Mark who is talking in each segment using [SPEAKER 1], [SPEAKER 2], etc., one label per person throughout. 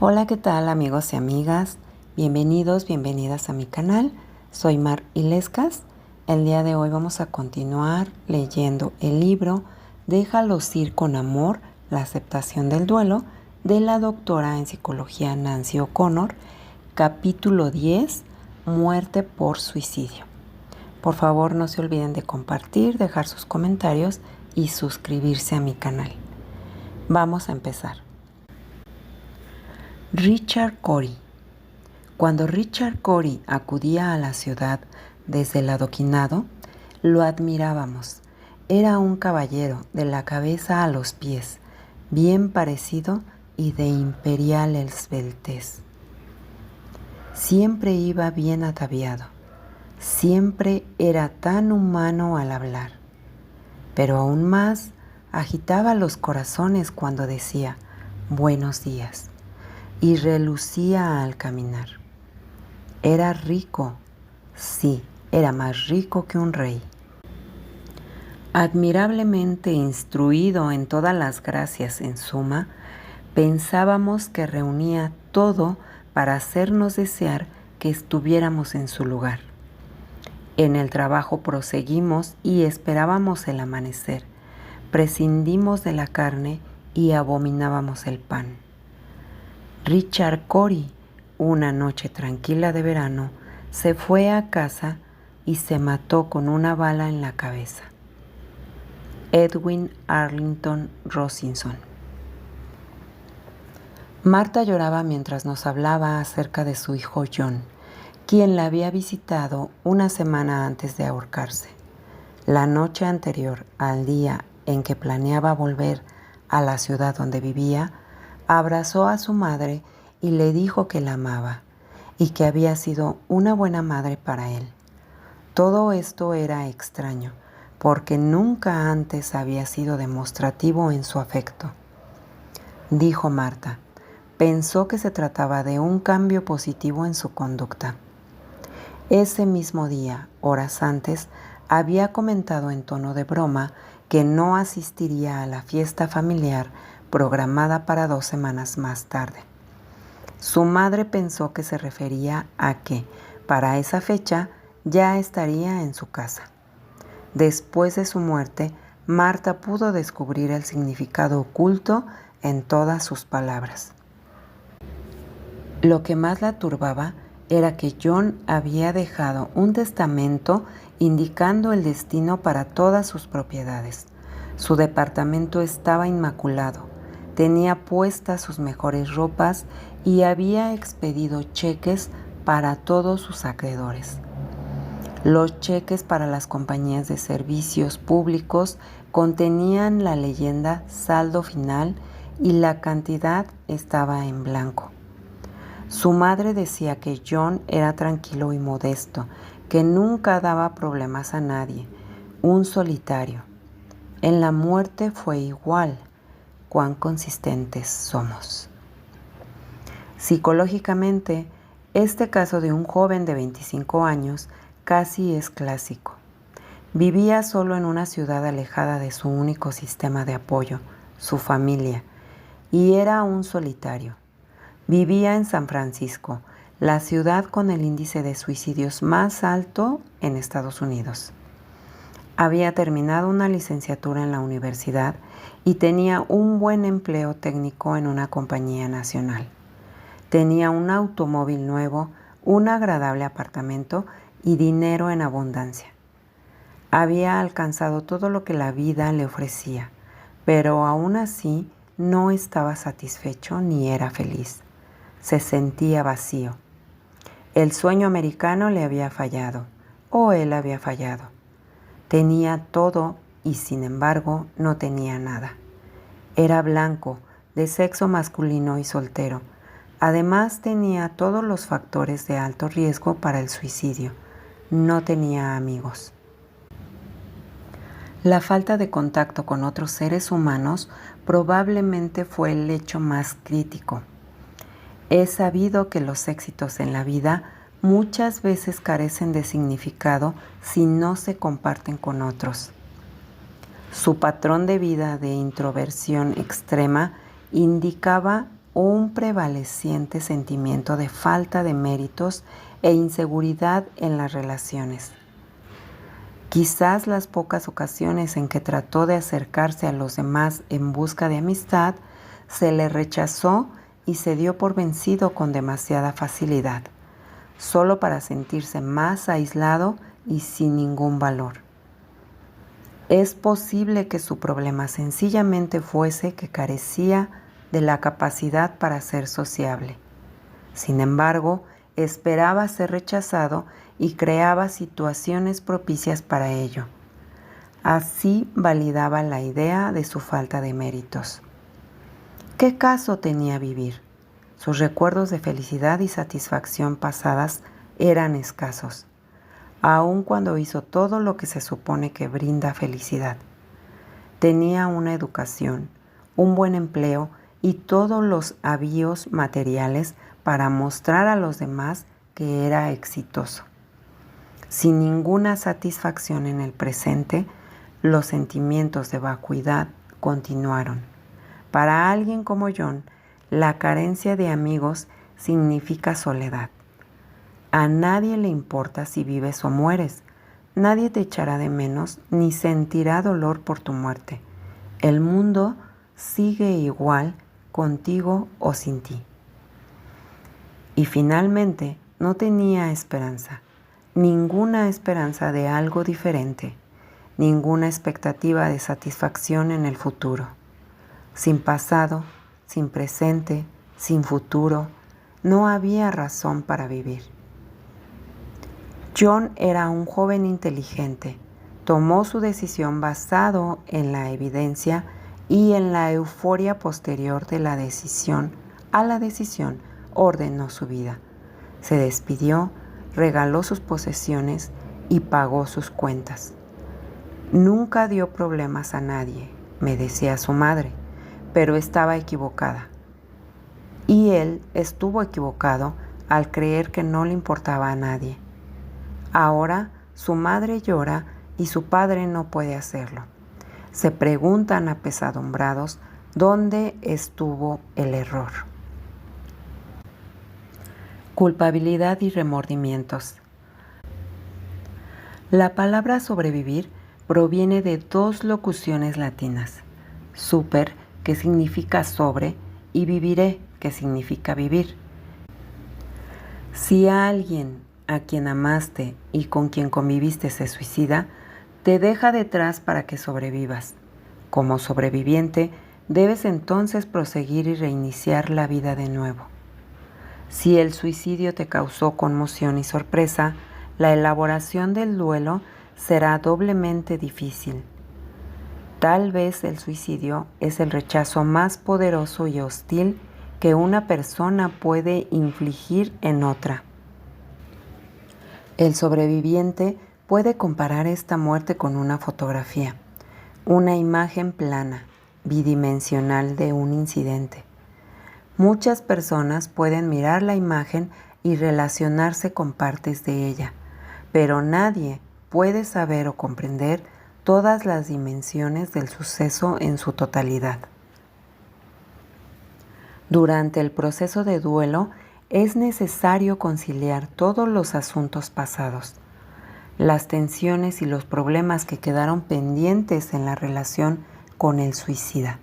[SPEAKER 1] Hola, ¿qué tal amigos y amigas? Bienvenidos, bienvenidas a mi canal. Soy Mar Ilescas. El día de hoy vamos a continuar leyendo el libro Déjalos ir con amor, la aceptación del duelo, de la doctora en psicología Nancy O'Connor, capítulo 10, muerte por suicidio. Por favor, no se olviden de compartir, dejar sus comentarios y suscribirse a mi canal. Vamos a empezar. Richard Cory. Cuando Richard Cory acudía a la ciudad desde el adoquinado, lo admirábamos. Era un caballero de la cabeza a los pies, bien parecido y de imperial esbeltez. Siempre iba bien ataviado, siempre era tan humano al hablar, pero aún más agitaba los corazones cuando decía «buenos días» y relucía al caminar. Era rico, sí, era más rico que un rey. Admirablemente instruido en todas las gracias en suma, pensábamos que reunía todo para hacernos desear que estuviéramos en su lugar. En el trabajo proseguimos y esperábamos el amanecer, prescindimos de la carne y abominábamos el pan. Richard Cory, una noche tranquila de verano, se fue a casa y se mató con una bala en la cabeza. Edwin Arlington Robinson. Marta lloraba mientras nos hablaba acerca de su hijo John, quien la había visitado una semana antes de ahorcarse. La noche anterior al día en que planeaba volver a la ciudad donde vivía, abrazó a su madre y le dijo que la amaba y que había sido una buena madre para él. Todo esto era extraño, porque nunca antes había sido demostrativo en su afecto. Dijo Marta. Pensó que se trataba de un cambio positivo en su conducta. Ese mismo día, horas antes, había comentado en tono de broma que no asistiría a la fiesta familiar programada para 2 semanas más tarde. Su madre pensó que se refería a que, para esa fecha, ya estaría en su casa. Después de su muerte, Marta pudo descubrir el significado oculto en todas sus palabras. Lo que más la turbaba era que John había dejado un testamento indicando el destino para todas sus propiedades. Su departamento estaba inmaculado, tenía puestas sus mejores ropas y había expedido cheques para todos sus acreedores. Los cheques para las compañías de servicios públicos contenían la leyenda saldo final y la cantidad estaba en blanco. Su madre decía que John era tranquilo y modesto, que nunca daba problemas a nadie, un solitario. En la muerte fue igual. Cuán consistentes somos. Psicológicamente, este caso de un joven de 25 años casi es clásico. Vivía solo en una ciudad alejada de su único sistema de apoyo, su familia, y era un solitario. Vivía en San Francisco, la ciudad con el índice de suicidios más alto en Estados Unidos. Había terminado una licenciatura en la universidad y tenía un buen empleo técnico en una compañía nacional. Tenía un automóvil nuevo, un agradable apartamento y dinero en abundancia. Había alcanzado todo lo que la vida le ofrecía, pero aún así no estaba satisfecho ni era feliz. Se sentía vacío. El sueño americano le había fallado, o él había fallado. Tenía todo y sin embargo no tenía nada. Era blanco, de sexo masculino y soltero. Además tenía todos los factores de alto riesgo para el suicidio. No tenía amigos. La falta de contacto con otros seres humanos probablemente fue el hecho más crítico. Es sabido que los éxitos en la vida muchas veces carecen de significado si no se comparten con otros. Su patrón de vida de introversión extrema indicaba un prevaleciente sentimiento de falta de méritos e inseguridad en las relaciones. Quizás las pocas ocasiones en que trató de acercarse a los demás en busca de amistad, se le rechazó y se dio por vencido con demasiada facilidad, solo para sentirse más aislado y sin ningún valor. Es posible que su problema sencillamente fuese que carecía de la capacidad para ser sociable. Sin embargo, esperaba ser rechazado y creaba situaciones propicias para ello. Así validaba la idea de su falta de méritos. ¿Qué caso tenía vivir? Sus recuerdos de felicidad y satisfacción pasadas eran escasos, aun cuando hizo todo lo que se supone que brinda felicidad. Tenía una educación, un buen empleo y todos los avíos materiales para mostrar a los demás que era exitoso. Sin ninguna satisfacción en el presente, los sentimientos de vacuidad continuaron. Para alguien como John, la carencia de amigos significa soledad. A nadie le importa si vives o mueres. Nadie te echará de menos ni sentirá dolor por tu muerte. El mundo sigue igual contigo o sin ti. Y finalmente no tenía esperanza, ninguna esperanza de algo diferente, ninguna expectativa de satisfacción en el futuro. Sin pasado, sin presente, sin futuro, no había razón para vivir. John era un joven inteligente. Tomó su decisión basado en la evidencia y en la euforia posterior de la decisión. A la decisión ordenó su vida. Se despidió, regaló sus posesiones y pagó sus cuentas. Nunca dio problemas a nadie, me decía su madre, pero estaba equivocada. Y él estuvo equivocado al creer que no le importaba a nadie. Ahora su madre llora y su padre no puede hacerlo. Se preguntan apesadumbrados dónde estuvo el error. Culpabilidad y remordimientos. La palabra sobrevivir proviene de dos locuciones latinas: super, que significa sobre, y viviré, que significa vivir. Si alguien a quien amaste y con quien conviviste se suicida, te deja detrás para que sobrevivas. Como sobreviviente, debes entonces proseguir y reiniciar la vida de nuevo. Si el suicidio te causó conmoción y sorpresa, la elaboración del duelo será doblemente difícil. Tal vez el suicidio es el rechazo más poderoso y hostil que una persona puede infligir en otra. El sobreviviente puede comparar esta muerte con una fotografía, una imagen plana, bidimensional de un incidente. Muchas personas pueden mirar la imagen y relacionarse con partes de ella, pero nadie puede saber o comprender todas las dimensiones del suceso en su totalidad. Durante el proceso de duelo, es necesario conciliar todos los asuntos pasados, las tensiones y los problemas que quedaron pendientes en la relación con el suicida.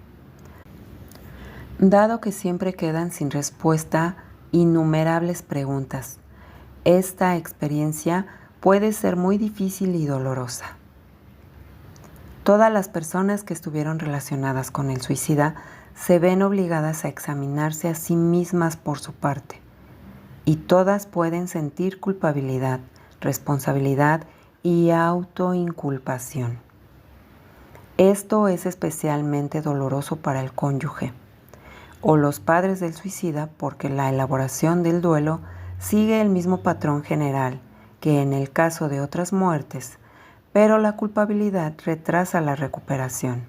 [SPEAKER 1] Dado que siempre quedan sin respuesta innumerables preguntas, esta experiencia puede ser muy difícil y dolorosa. Todas las personas que estuvieron relacionadas con el suicida se ven obligadas a examinarse a sí mismas por su parte. Y todas pueden sentir culpabilidad, responsabilidad y autoinculpación. Esto es especialmente doloroso para el cónyuge o los padres del suicida, porque la elaboración del duelo sigue el mismo patrón general que en el caso de otras muertes, pero la culpabilidad retrasa la recuperación.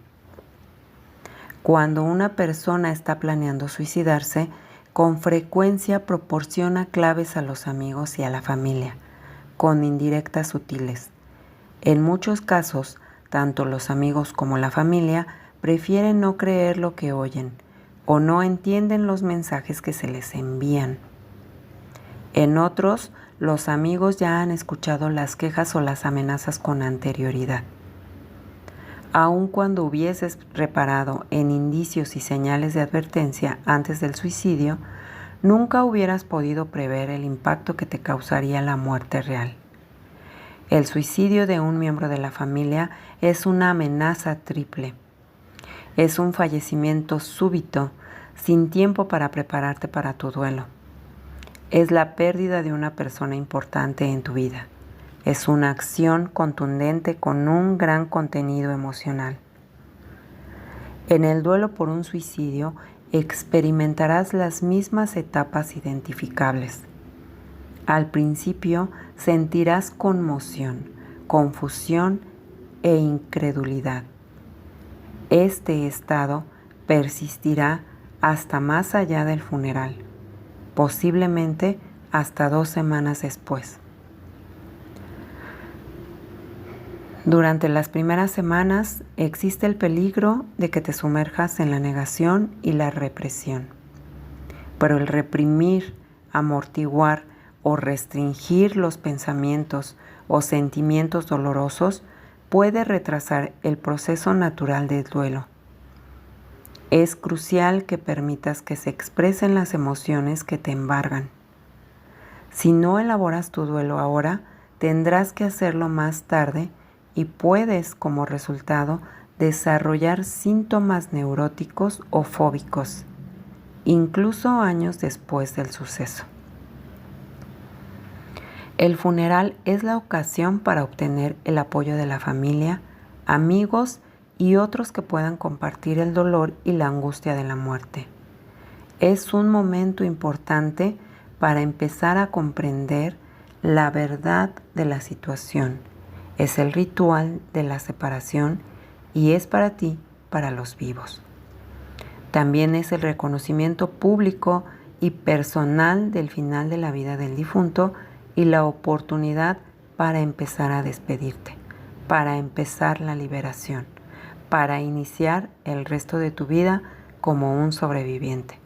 [SPEAKER 1] Cuando una persona está planeando suicidarse, con frecuencia proporciona claves a los amigos y a la familia, con indirectas sutiles. En muchos casos, tanto los amigos como la familia prefieren no creer lo que oyen, o no entienden los mensajes que se les envían. En otros, los amigos ya han escuchado las quejas o las amenazas con anterioridad. Aun cuando hubieses reparado en indicios y señales de advertencia antes del suicidio, nunca hubieras podido prever el impacto que te causaría la muerte real. El suicidio de un miembro de la familia es una amenaza triple. Es un fallecimiento súbito, sin tiempo para prepararte para tu duelo. Es la pérdida de una persona importante en tu vida. Es una acción contundente con un gran contenido emocional. En el duelo por un suicidio experimentarás las mismas etapas identificables. Al principio sentirás conmoción, confusión e incredulidad. Este estado persistirá hasta más allá del funeral, posiblemente hasta 2 semanas después. Durante las primeras semanas existe el peligro de que te sumerjas en la negación y la represión. Pero el reprimir, amortiguar o restringir los pensamientos o sentimientos dolorosos puede retrasar el proceso natural del duelo. Es crucial que permitas que se expresen las emociones que te embargan. Si no elaboras tu duelo ahora, tendrás que hacerlo más tarde y puedes, como resultado, desarrollar síntomas neuróticos o fóbicos, incluso años después del suceso. El funeral es la ocasión para obtener el apoyo de la familia, amigos y otros que puedan compartir el dolor y la angustia de la muerte. Es un momento importante para empezar a comprender la verdad de la situación. Es el ritual de la separación y es para ti, para los vivos. También es el reconocimiento público y personal del final de la vida del difunto y la oportunidad para empezar a despedirte, para empezar la liberación, para iniciar el resto de tu vida como un sobreviviente.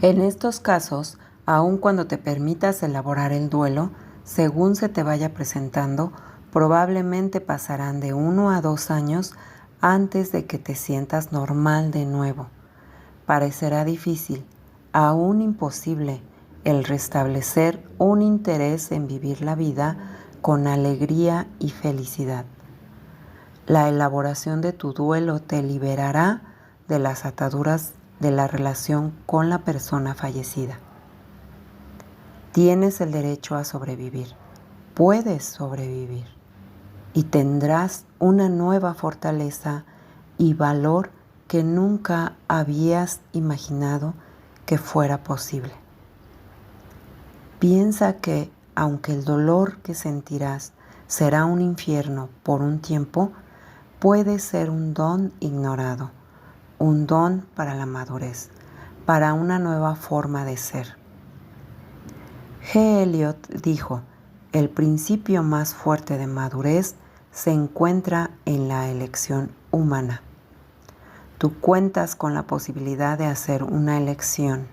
[SPEAKER 1] En estos casos, aun cuando te permitas elaborar el duelo, según se te vaya presentando, probablemente pasarán de 1 a 2 años antes de que te sientas normal de nuevo. Parecerá difícil, aún imposible, el restablecer un interés en vivir la vida con alegría y felicidad. La elaboración de tu duelo te liberará de las ataduras de la relación con la persona fallecida. Tienes el derecho a sobrevivir, puedes sobrevivir y tendrás una nueva fortaleza y valor que nunca habías imaginado que fuera posible. Piensa que, aunque el dolor que sentirás será un infierno por un tiempo, puede ser un don ignorado, un don para la madurez, para una nueva forma de ser. G. Eliot dijo, el principio más fuerte de madurez se encuentra en la elección humana. Tú cuentas con la posibilidad de hacer una elección.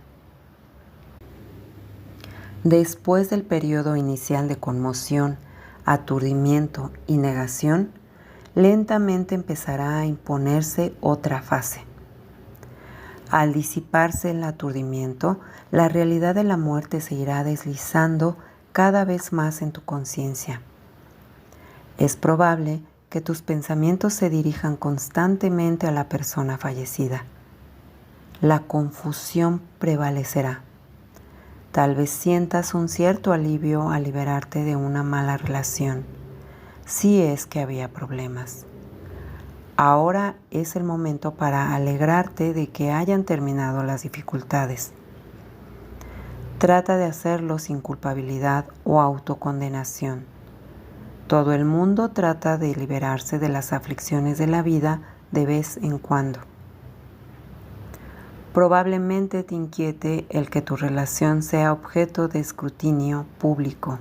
[SPEAKER 1] Después del periodo inicial de conmoción, aturdimiento y negación, lentamente empezará a imponerse otra fase. Al disiparse el aturdimiento, la realidad de la muerte se irá deslizando cada vez más en tu conciencia. Es probable que tus pensamientos se dirijan constantemente a la persona fallecida. La confusión prevalecerá. Tal vez sientas un cierto alivio al liberarte de una mala relación, si es que había problemas. Ahora es el momento para alegrarte de que hayan terminado las dificultades. Trata de hacerlo sin culpabilidad o autocondenación. Todo el mundo trata de liberarse de las aflicciones de la vida de vez en cuando. Probablemente te inquiete el que tu relación sea objeto de escrutinio público.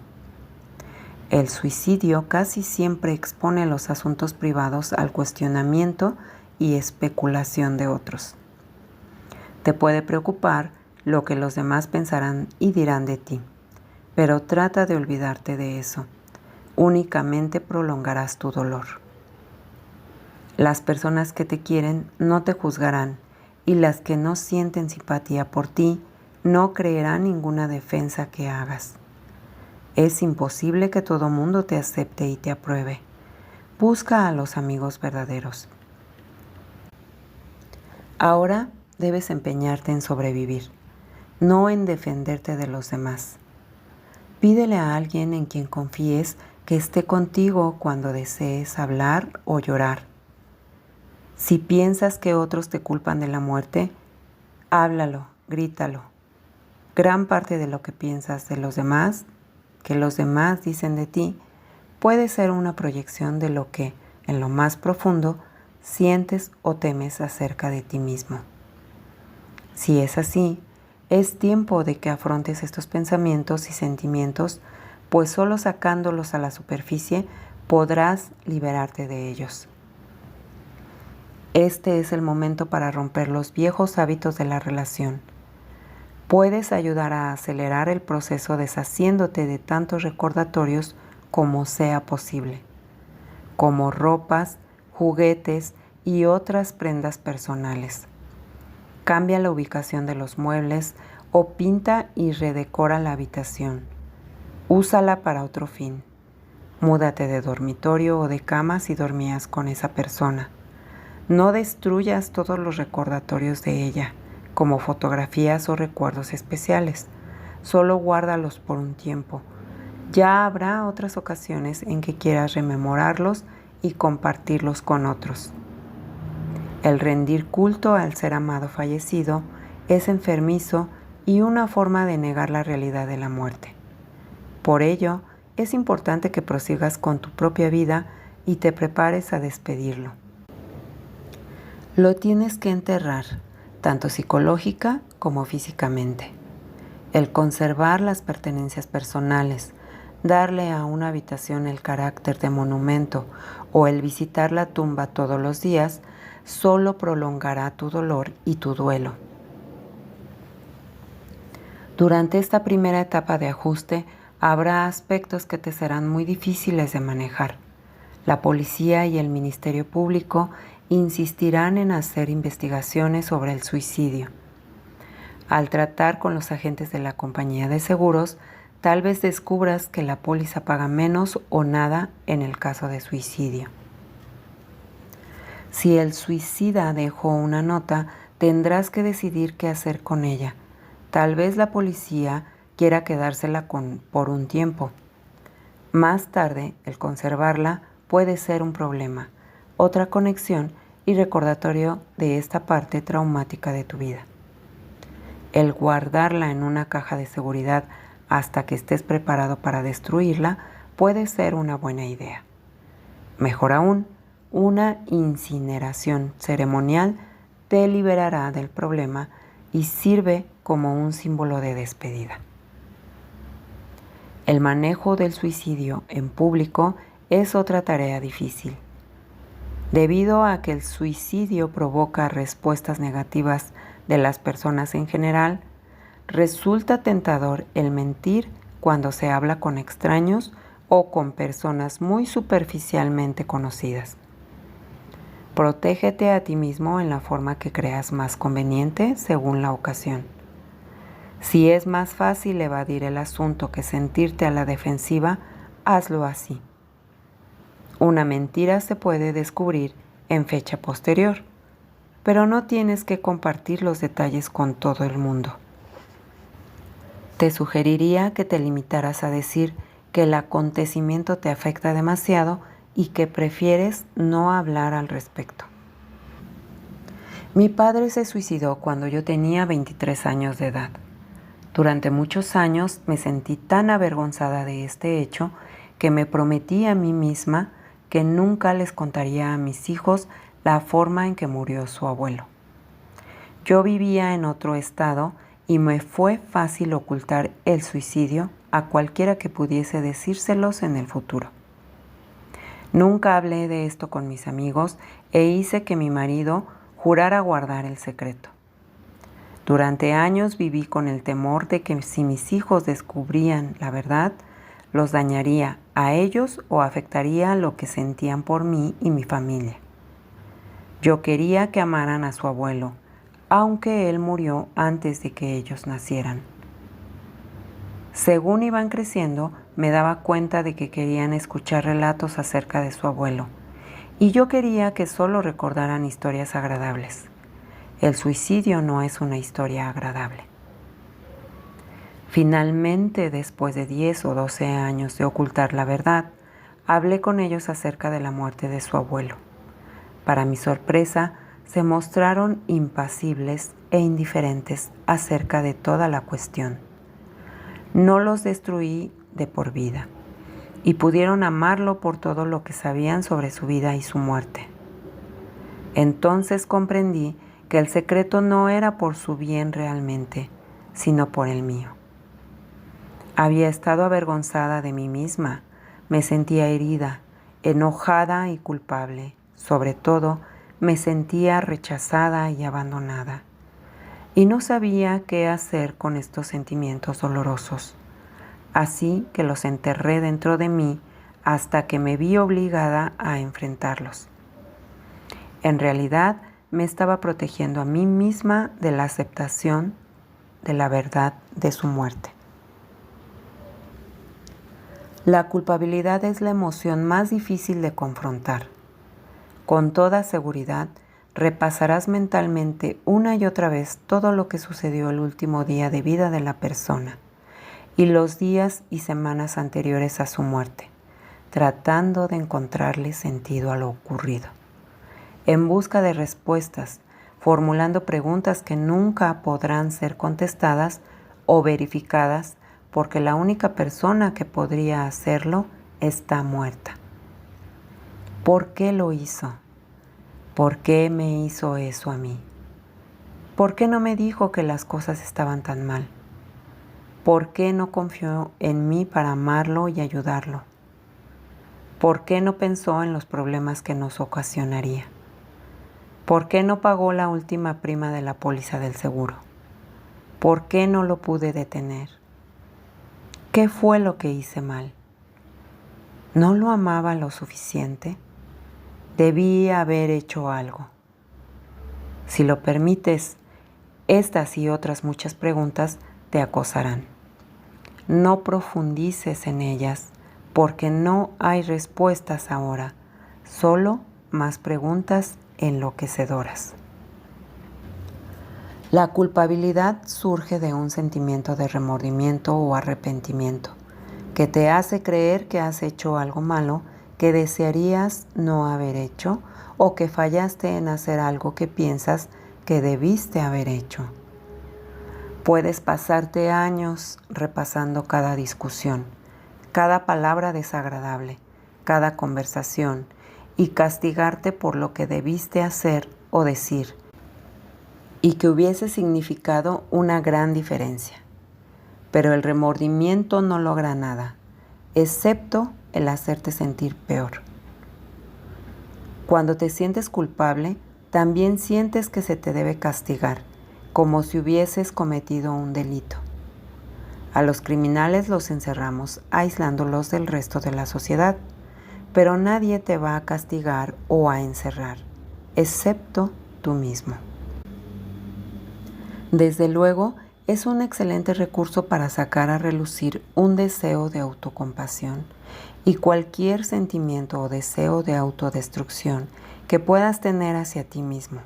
[SPEAKER 1] El suicidio casi siempre expone los asuntos privados al cuestionamiento y especulación de otros. Te puede preocupar lo que los demás pensarán y dirán de ti, pero trata de olvidarte de eso. Únicamente prolongarás tu dolor. Las personas que te quieren no te juzgarán y las que no sienten simpatía por ti no creerán ninguna defensa que hagas. Es imposible que todo mundo te acepte y te apruebe. Busca a los amigos verdaderos. Ahora debes empeñarte en sobrevivir, no en defenderte de los demás. Pídele a alguien en quien confíes que esté contigo cuando desees hablar o llorar. Si piensas que otros te culpan de la muerte, háblalo, grítalo. Gran parte de lo que piensas de los demás, que los demás dicen de ti, puede ser una proyección de lo que, en lo más profundo, sientes o temes acerca de ti mismo. Si es así, es tiempo de que afrontes estos pensamientos y sentimientos, pues solo sacándolos a la superficie podrás liberarte de ellos. Este es el momento para romper los viejos hábitos de la relación. Puedes ayudar a acelerar el proceso deshaciéndote de tantos recordatorios como sea posible, como ropas, juguetes y otras prendas personales. Cambia la ubicación de los muebles o pinta y redecora la habitación. Úsala para otro fin. Múdate de dormitorio o de cama si dormías con esa persona. No destruyas todos los recordatorios de ella, como fotografías o recuerdos especiales. Solo guárdalos por un tiempo. Ya habrá otras ocasiones en que quieras rememorarlos y compartirlos con otros. El rendir culto al ser amado fallecido es enfermizo y una forma de negar la realidad de la muerte. Por ello, es importante que prosigas con tu propia vida y te prepares a despedirlo. Lo tienes que enterrar, tanto psicológica como físicamente. El conservar las pertenencias personales, darle a una habitación el carácter de monumento o el visitar la tumba todos los días solo prolongará tu dolor y tu duelo. Durante esta primera etapa de ajuste habrá aspectos que te serán muy difíciles de manejar. La policía y el Ministerio Público insistirán en hacer investigaciones sobre el suicidio. Al tratar con los agentes de la compañía de seguros, tal vez descubras que la póliza paga menos o nada en el caso de suicidio. Si el suicida dejó una nota, tendrás que decidir qué hacer con ella. Tal vez la policía quiera quedársela por un tiempo. Más tarde, el conservarla puede ser un problema, otra conexión y recordatorio de esta parte traumática de tu vida. El guardarla en una caja de seguridad hasta que estés preparado para destruirla puede ser una buena idea. Mejor aún, una incineración ceremonial te liberará del problema y sirve como un símbolo de despedida. El manejo del suicidio en público es otra tarea difícil. Debido a que el suicidio provoca respuestas negativas de las personas en general, resulta tentador el mentir cuando se habla con extraños o con personas muy superficialmente conocidas. Protégete a ti mismo en la forma que creas más conveniente según la ocasión. Si es más fácil evadir el asunto que sentirte a la defensiva, hazlo así. Una mentira se puede descubrir en fecha posterior, pero no tienes que compartir los detalles con todo el mundo. Te sugeriría que te limitaras a decir que el acontecimiento te afecta demasiado y que prefieres no hablar al respecto. Mi padre se suicidó cuando yo tenía 23 años de edad. Durante muchos años me sentí tan avergonzada de este hecho que me prometí a mí misma que nunca les contaría a mis hijos la forma en que murió su abuelo. Yo vivía en otro estado y me fue fácil ocultar el suicidio a cualquiera que pudiese decírselos en el futuro. Nunca hablé de esto con mis amigos e hice que mi marido jurara guardar el secreto. Durante años viví con el temor de que si mis hijos descubrían la verdad, los dañaría a ellos o afectaría lo que sentían por mí y mi familia. Yo quería que amaran a su abuelo, aunque él murió antes de que ellos nacieran. Según iban creciendo, me daba cuenta de que querían escuchar relatos acerca de su abuelo, y yo quería que solo recordaran historias agradables. El suicidio no es una historia agradable. Finalmente, después de 10 o 12 años de ocultar la verdad, hablé con ellos acerca de la muerte de su abuelo. Para mi sorpresa, se mostraron impasibles e indiferentes acerca de toda la cuestión. No los destruí de por vida y pudieron amarlo por todo lo que sabían sobre su vida y su muerte. Entonces comprendí que el secreto no era por su bien realmente, sino por el mío. Había estado avergonzada de mí misma, me sentía herida, enojada y culpable. Sobre todo, me sentía rechazada y abandonada. Y no sabía qué hacer con estos sentimientos dolorosos. Así que los enterré dentro de mí hasta que me vi obligada a enfrentarlos. En realidad, me estaba protegiendo a mí misma de la aceptación de la verdad de su muerte. La culpabilidad es la emoción más difícil de confrontar. Con toda seguridad, repasarás mentalmente una y otra vez todo lo que sucedió el último día de vida de la persona y los días y semanas anteriores a su muerte, tratando de encontrarle sentido a lo ocurrido, en busca de respuestas, formulando preguntas que nunca podrán ser contestadas o verificadas porque la única persona que podría hacerlo está muerta. ¿Por qué lo hizo? ¿Por qué me hizo eso a mí? ¿Por qué no me dijo que las cosas estaban tan mal? ¿Por qué no confió en mí para amarlo y ayudarlo? ¿Por qué no pensó en los problemas que nos ocasionaría? ¿Por qué no pagó la última prima de la póliza del seguro? ¿Por qué no lo pude detener? ¿Qué fue lo que hice mal? ¿No lo amaba lo suficiente? Debí haber hecho algo. Si lo permites, estas y otras muchas preguntas te acosarán. No profundices en ellas porque no hay respuestas ahora, solo más preguntas enloquecedoras. La culpabilidad surge de un sentimiento de remordimiento o arrepentimiento que te hace creer que has hecho algo malo que desearías no haber hecho o que fallaste en hacer algo que piensas que debiste haber hecho. Puedes pasarte años repasando cada discusión, cada palabra desagradable, cada conversación y castigarte por lo que debiste hacer o decir y que hubiese significado una gran diferencia. Pero el remordimiento no logra nada, excepto el hacerte sentir peor. Cuando te sientes culpable, también sientes que se te debe castigar, como si hubieses cometido un delito. A los criminales los encerramos aislándolos del resto de la sociedad, pero nadie te va a castigar o a encerrar, excepto tú mismo. Desde luego, es un excelente recurso para sacar a relucir un deseo de autocompasión y cualquier sentimiento o deseo de autodestrucción que puedas tener hacia ti mismo.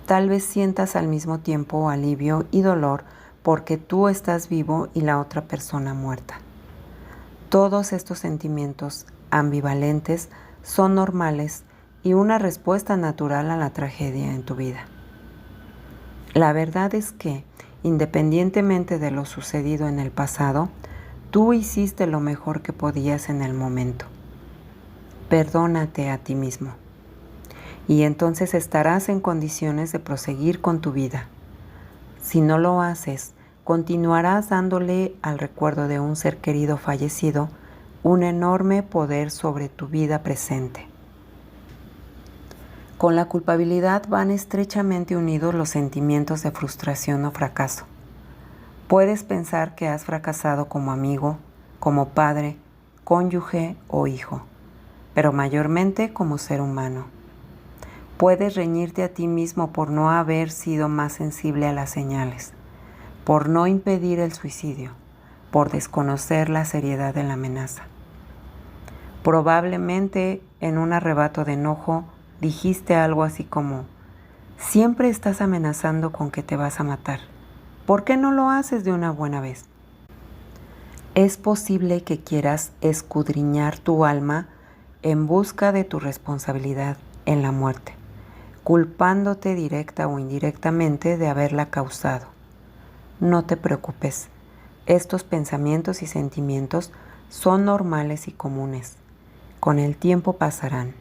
[SPEAKER 1] Tal vez sientas al mismo tiempo alivio y dolor porque tú estás vivo y la otra persona muerta. Todos estos sentimientos ambivalentes son normales y una respuesta natural a la tragedia en tu vida. La verdad es que, independientemente de lo sucedido en el pasado, tú hiciste lo mejor que podías en el momento. Perdónate a ti mismo. Y entonces estarás en condiciones de proseguir con tu vida. Si no lo haces, continuarás dándole al recuerdo de un ser querido fallecido un enorme poder sobre tu vida presente. Con la culpabilidad van estrechamente unidos los sentimientos de frustración o fracaso. Puedes pensar que has fracasado como amigo, como padre, cónyuge o hijo, pero mayormente como ser humano. Puedes reñirte a ti mismo por no haber sido más sensible a las señales, por no impedir el suicidio, por desconocer la seriedad de la amenaza. Probablemente en un arrebato de enojo dijiste algo así como: siempre estás amenazando con que te vas a matar. ¿Por qué no lo haces de una buena vez? Es posible que quieras escudriñar tu alma en busca de tu responsabilidad en la muerte, culpándote directa o indirectamente de haberla causado. No te preocupes, estos pensamientos y sentimientos son normales y comunes. Con el tiempo pasarán.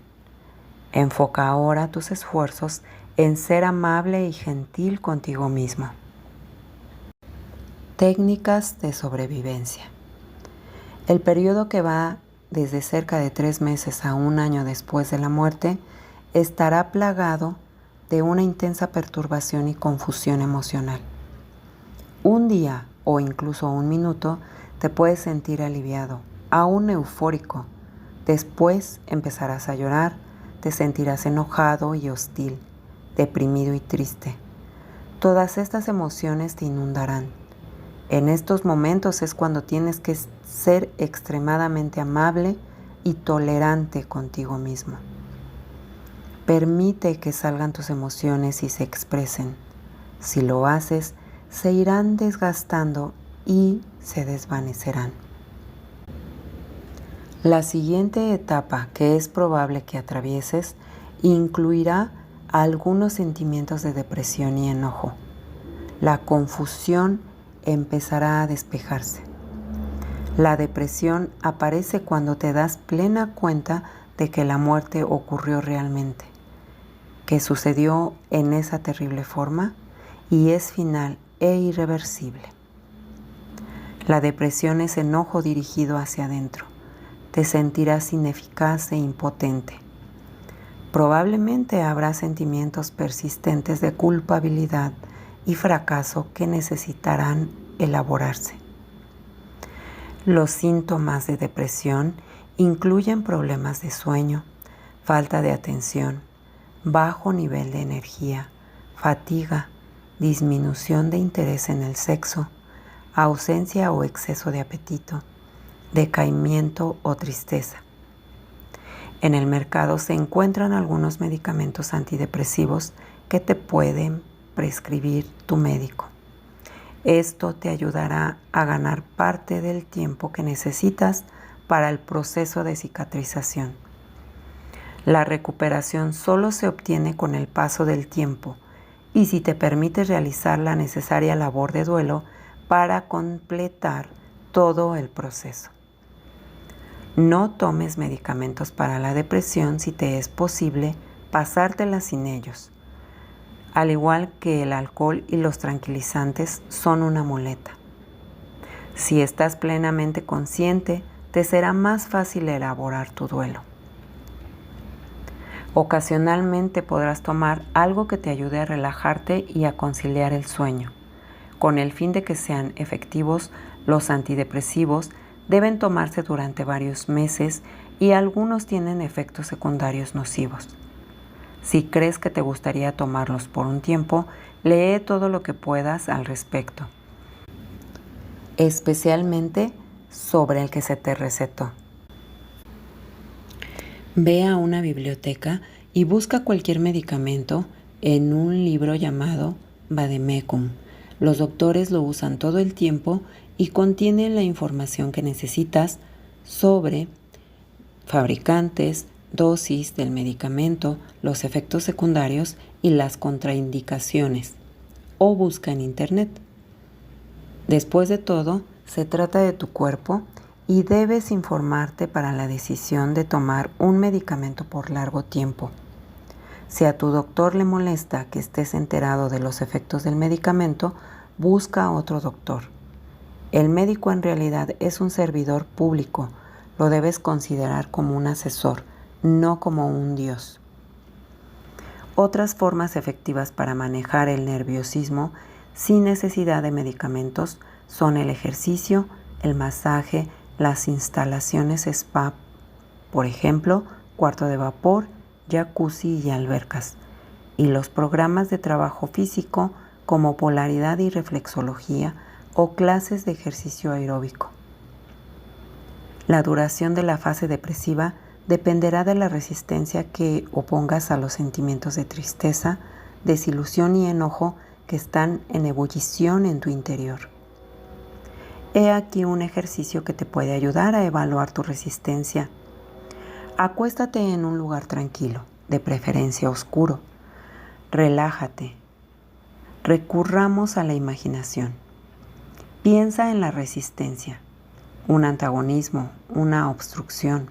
[SPEAKER 1] Enfoca ahora tus esfuerzos en ser amable y gentil contigo mismo. Técnicas de sobrevivencia. El periodo que va desde cerca de 3 meses a 1 año después de la muerte estará plagado de una intensa perturbación y confusión emocional. Un día o incluso un minuto te puedes sentir aliviado, aún eufórico. Después empezarás a llorar, te sentirás enojado y hostil, deprimido y triste. Todas estas emociones te inundarán. En estos momentos es cuando tienes que ser extremadamente amable y tolerante contigo mismo. Permite que salgan tus emociones y se expresen. Si lo haces, se irán desgastando y se desvanecerán. La siguiente etapa que es probable que atravieses incluirá algunos sentimientos de depresión y enojo. La confusión empezará a despejarse. La depresión aparece cuando te das plena cuenta de que la muerte ocurrió realmente, que sucedió en esa terrible forma y es final e irreversible. La depresión es enojo dirigido hacia adentro. Te sentirás ineficaz e impotente. Probablemente habrá sentimientos persistentes de culpabilidad y fracaso que necesitarán elaborarse. Los síntomas de depresión incluyen problemas de sueño, falta de atención, bajo nivel de energía, fatiga, disminución de interés en el sexo, ausencia o exceso de apetito, decaimiento o tristeza. En el mercado se encuentran algunos medicamentos antidepresivos que te pueden prescribir tu médico. Esto te ayudará a ganar parte del tiempo que necesitas para el proceso de cicatrización. La recuperación solo se obtiene con el paso del tiempo y si te permites realizar la necesaria labor de duelo para completar todo el proceso. No tomes medicamentos para la depresión si te es posible pasártela sin ellos. Al igual que el alcohol y los tranquilizantes son una muleta. Si estás plenamente consciente, te será más fácil elaborar tu duelo. Ocasionalmente podrás tomar algo que te ayude a relajarte y a conciliar el sueño. Con el fin de que sean efectivos, los antidepresivos deben tomarse durante varios meses y algunos tienen efectos secundarios nocivos. Si crees que te gustaría tomarlos por un tiempo, lee todo lo que puedas al respecto, especialmente sobre el que se te recetó. Ve a una biblioteca y busca cualquier medicamento en un libro llamado Vademecum. Los doctores lo usan todo el tiempo y contiene la información que necesitas sobre fabricantes, dosis del medicamento, los efectos secundarios y las contraindicaciones. O busca en internet. Después de todo, se trata de tu cuerpo y debes informarte para la decisión de tomar un medicamento por largo tiempo. Si a tu doctor le molesta que estés enterado de los efectos del medicamento, busca a otro doctor. El médico en realidad es un servidor público. Lo debes considerar como un asesor, no como un dios. Otras formas efectivas para manejar el nerviosismo sin necesidad de medicamentos son el ejercicio, el masaje, las instalaciones spa, por ejemplo, cuarto de vapor, jacuzzi y albercas, y los programas de trabajo físico como polaridad y reflexología o clases de ejercicio aeróbico. La duración de la fase depresiva dependerá de la resistencia que opongas a los sentimientos de tristeza, desilusión y enojo que están en ebullición en tu interior. He aquí un ejercicio que te puede ayudar a evaluar tu resistencia. Acuéstate en un lugar tranquilo, de preferencia oscuro. Relájate. Recurramos a la imaginación. Piensa en la resistencia, un antagonismo, una obstrucción,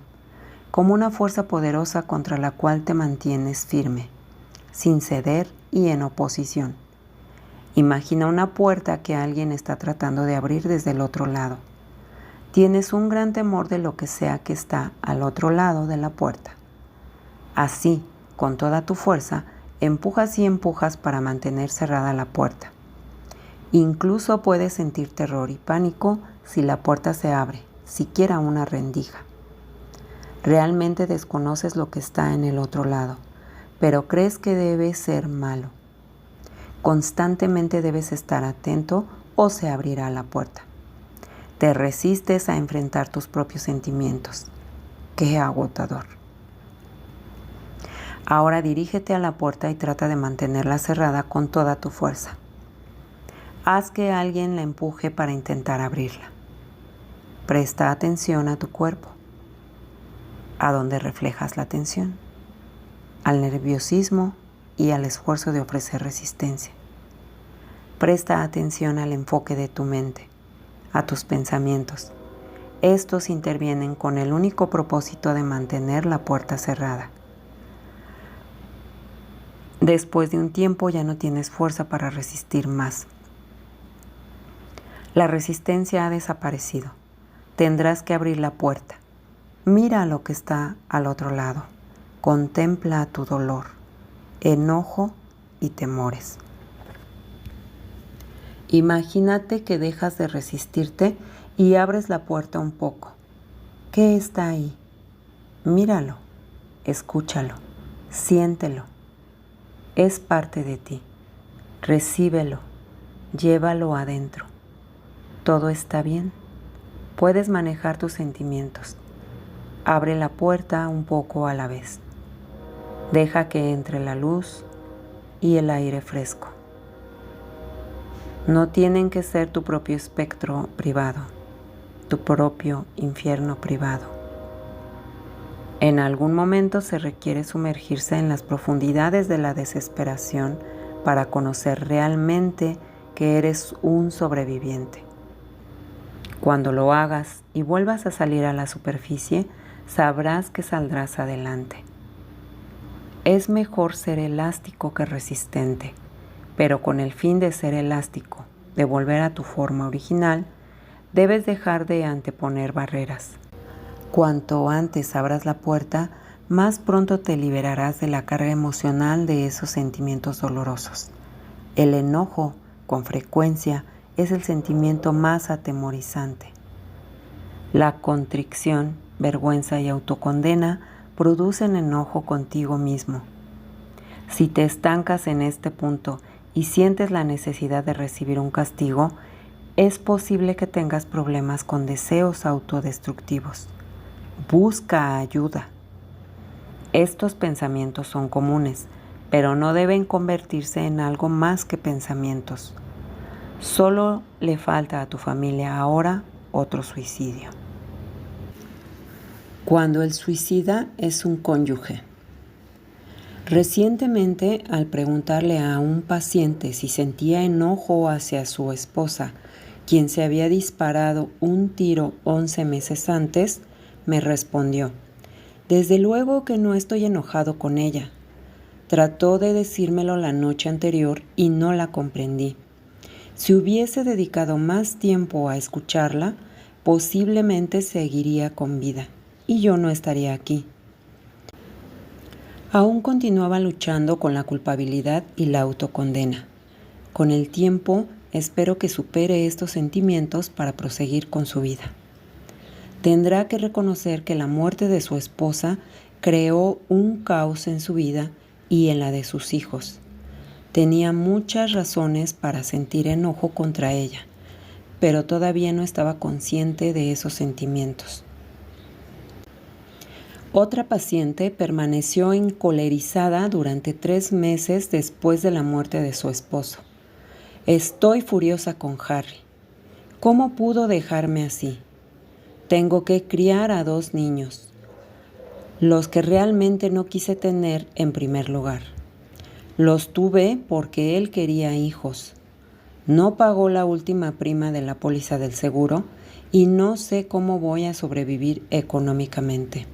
[SPEAKER 1] como una fuerza poderosa contra la cual te mantienes firme, sin ceder y en oposición. Imagina una puerta que alguien está tratando de abrir desde el otro lado. Tienes un gran temor de lo que sea que está al otro lado de la puerta. Así, con toda tu fuerza, empujas y empujas para mantener cerrada la puerta. Incluso puedes sentir terror y pánico si la puerta se abre, siquiera una rendija. Realmente desconoces lo que está en el otro lado, pero crees que debe ser malo. Constantemente debes estar atento o se abrirá la puerta. Te resistes a enfrentar tus propios sentimientos. ¡Qué agotador! Ahora dirígete a la puerta y trata de mantenerla cerrada con toda tu fuerza. Haz que alguien la empuje para intentar abrirla. Presta atención a tu cuerpo. ¿A dónde reflejas la atención? Al nerviosismo y al esfuerzo de ofrecer resistencia. Presta atención al enfoque de tu mente, a tus pensamientos. Estos intervienen con el único propósito de mantener la puerta cerrada. Después de un tiempo ya no tienes fuerza para resistir más. La resistencia ha desaparecido. Tendrás que abrir la puerta. Mira a lo que está al otro lado. Contempla tu dolor, enojo y temores. Imagínate que dejas de resistirte y abres la puerta un poco. ¿Qué está ahí? Míralo, escúchalo, siéntelo. Es parte de ti. Recíbelo, llévalo adentro. Todo está bien. Puedes manejar tus sentimientos. Abre la puerta un poco a la vez. Deja que entre la luz y el aire fresco. No tienen que ser tu propio espectro privado, tu propio infierno privado. En algún momento se requiere sumergirse en las profundidades de la desesperación para conocer realmente que eres un sobreviviente. Cuando lo hagas y vuelvas a salir a la superficie, sabrás que saldrás adelante. Es mejor ser elástico que resistente, pero con el fin de ser elástico, de volver a tu forma original, debes dejar de anteponer barreras. Cuanto antes abras la puerta, más pronto te liberarás de la carga emocional de esos sentimientos dolorosos. El enojo, con frecuencia, es el sentimiento más atemorizante. La contrición, vergüenza y autocondena producen enojo contigo mismo. Si te estancas en este punto y sientes la necesidad de recibir un castigo, es posible que tengas problemas con deseos autodestructivos. Busca ayuda. Estos pensamientos son comunes, pero no deben convertirse en algo más que pensamientos. Solo le falta a tu familia ahora otro suicidio. Cuando el suicida es un cónyuge. Recientemente, al preguntarle a un paciente si sentía enojo hacia su esposa, quien se había disparado un tiro 11 meses antes, me respondió: «Desde luego que no estoy enojado con ella. Trató de decírmelo la noche anterior y no la comprendí. Si hubiese dedicado más tiempo a escucharla, posiblemente seguiría con vida y yo no estaría aquí. Aún continuaba luchando con la culpabilidad y la autocondena. Con el tiempo, espero que supere estos sentimientos para proseguir con su vida. Tendrá que reconocer que la muerte de su esposa creó un caos en su vida y en la de sus hijos. Tenía muchas razones para sentir enojo contra ella, pero todavía no estaba consciente de esos sentimientos. Otra paciente permaneció encolerizada durante 3 meses después de la muerte de su esposo. Estoy furiosa con Harry. ¿Cómo pudo dejarme así? Tengo que criar a 2 niños, los que realmente no quise tener en primer lugar. Los tuve porque él quería hijos. No pagó la última prima de la póliza del seguro y no sé cómo voy a sobrevivir económicamente.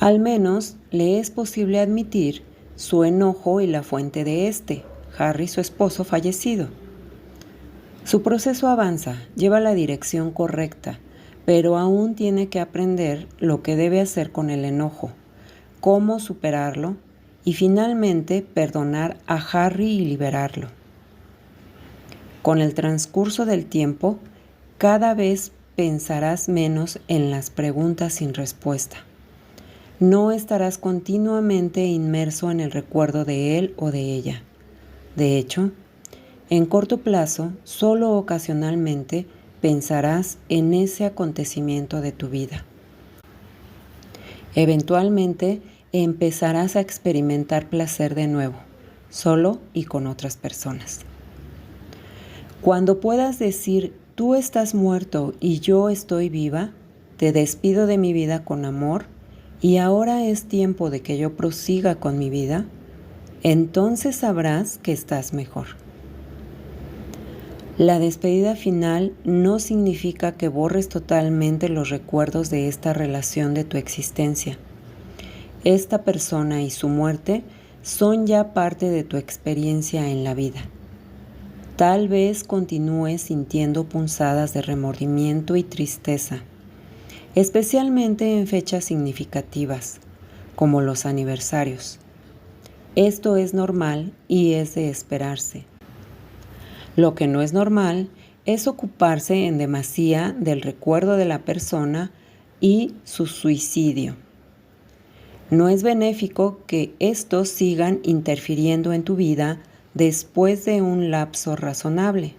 [SPEAKER 1] Al menos le es posible admitir su enojo y la fuente de este, Harry, su esposo fallecido. Su proceso avanza, lleva la dirección correcta, pero aún tiene que aprender lo que debe hacer con el enojo, cómo superarlo y finalmente perdonar a Harry y liberarlo. Con el transcurso del tiempo, cada vez pensarás menos en las preguntas sin respuesta. No estarás continuamente inmerso en el recuerdo de él o de ella. De hecho, en corto plazo, solo ocasionalmente pensarás en ese acontecimiento de tu vida. Eventualmente, empezarás a experimentar placer de nuevo, solo y con otras personas. Cuando puedas decir, tú estás muerto y yo estoy viva, te despido de mi vida con amor y ahora es tiempo de que yo prosiga con mi vida, entonces sabrás que estás mejor. La despedida final no significa que borres totalmente los recuerdos de esta relación de tu existencia. Esta persona y su muerte son ya parte de tu experiencia en la vida. Tal vez continúes sintiendo punzadas de remordimiento y tristeza, especialmente en fechas significativas, como los aniversarios. Esto es normal y es de esperarse. Lo que no es normal es ocuparse en demasía del recuerdo de la persona y su suicidio. No es benéfico que estos sigan interfiriendo en tu vida después de un lapso razonable.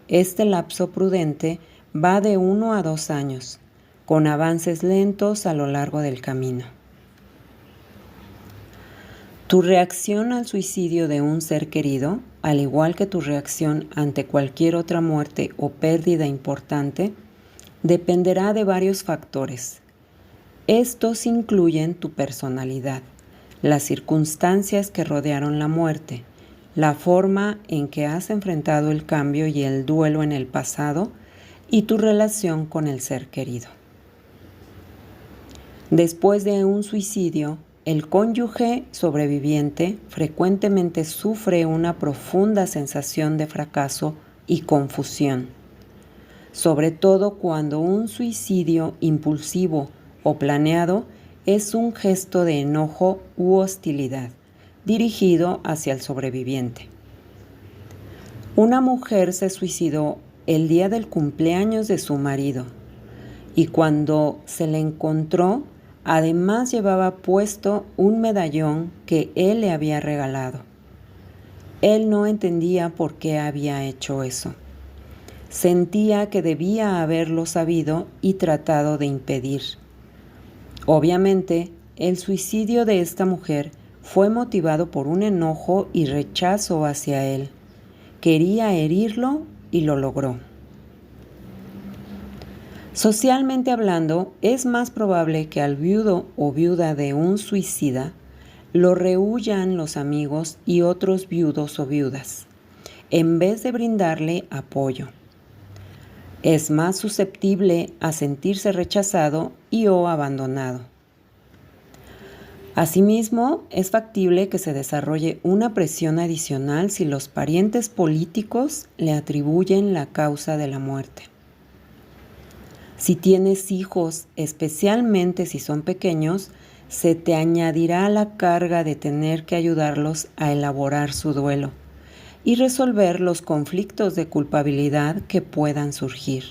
[SPEAKER 1] Este lapso prudente va de 1 a 2 años, con avances lentos a lo largo del camino. Tu reacción al suicidio de un ser querido, al igual que tu reacción ante cualquier otra muerte o pérdida importante, dependerá de varios factores. Estos incluyen tu personalidad, las circunstancias que rodearon la muerte, la forma en que has enfrentado el cambio y el duelo en el pasado y tu relación con el ser querido. Después de un suicidio, el cónyuge sobreviviente frecuentemente sufre una profunda sensación de fracaso y confusión, sobre todo cuando un suicidio impulsivo o planeado es un gesto de enojo u hostilidad dirigido hacia el sobreviviente. Una mujer se suicidó el día del cumpleaños de su marido y cuando se le encontró, además llevaba puesto un medallón que él le había regalado. Él no entendía por qué había hecho eso. Sentía que debía haberlo sabido y tratado de impedir. Obviamente, el suicidio de esta mujer fue motivado por un enojo y rechazo hacia él. Quería herirlo y lo logró. Socialmente hablando, es más probable que al viudo o viuda de un suicida lo rehúyan los amigos y otros viudos o viudas, en vez de brindarle apoyo. Es más susceptible a sentirse rechazado y o abandonado. Asimismo, es factible que se desarrolle una presión adicional si los parientes políticos le atribuyen la causa de la muerte. Si tienes hijos, especialmente si son pequeños, se te añadirá la carga de tener que ayudarlos a elaborar su duelo y resolver los conflictos de culpabilidad que puedan surgir.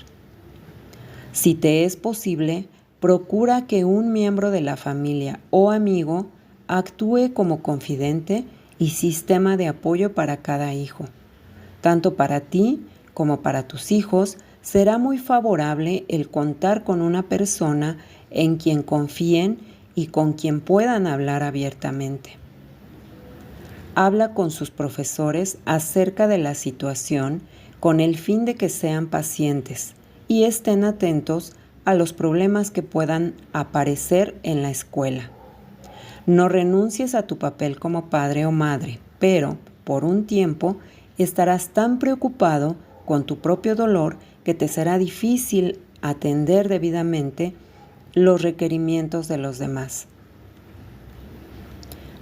[SPEAKER 1] Si te es posible, procura que un miembro de la familia o amigo actúe como confidente y sistema de apoyo para cada hijo. Tanto para ti como para tus hijos, será muy favorable el contar con una persona en quien confíen y con quien puedan hablar abiertamente. Habla con sus profesores acerca de la situación con el fin de que sean pacientes y estén atentos a los problemas que puedan aparecer en la escuela. No renuncies a tu papel como padre o madre, pero por un tiempo estarás tan preocupado con tu propio dolor que te será difícil atender debidamente los requerimientos de los demás.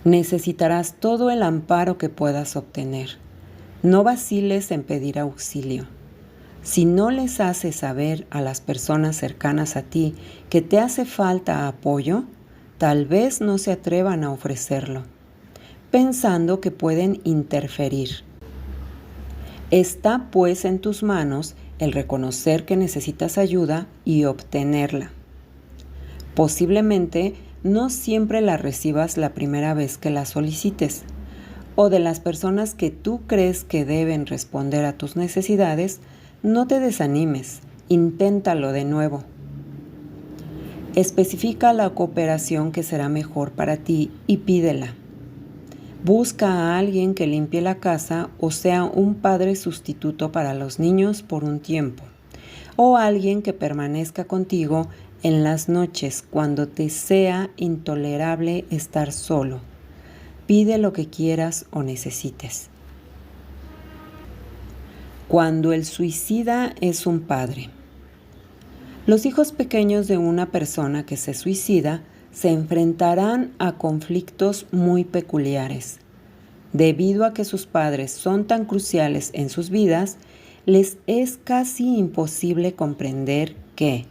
[SPEAKER 1] Necesitarás todo el amparo que puedas obtener. No vaciles en pedir auxilio. Si no les haces saber a las personas cercanas a ti que te hace falta apoyo, tal vez no se atrevan a ofrecerlo, pensando que pueden interferir. Está pues en tus manos el reconocer que necesitas ayuda y obtenerla. Posiblemente no siempre la recibas la primera vez que la solicites, o de las personas que tú crees que deben responder a tus necesidades, no te desanimes, inténtalo de nuevo. Especifica la cooperación que será mejor para ti y pídela. Busca a alguien que limpie la casa o sea un padre sustituto para los niños por un tiempo, o alguien que permanezca contigo en las noches cuando te sea intolerable estar solo. Pide lo que quieras o necesites. Cuando el suicida es un padre. Los hijos pequeños de una persona que se suicida se enfrentarán a conflictos muy peculiares. Debido a que sus padres son tan cruciales en sus vidas, les es casi imposible comprender que,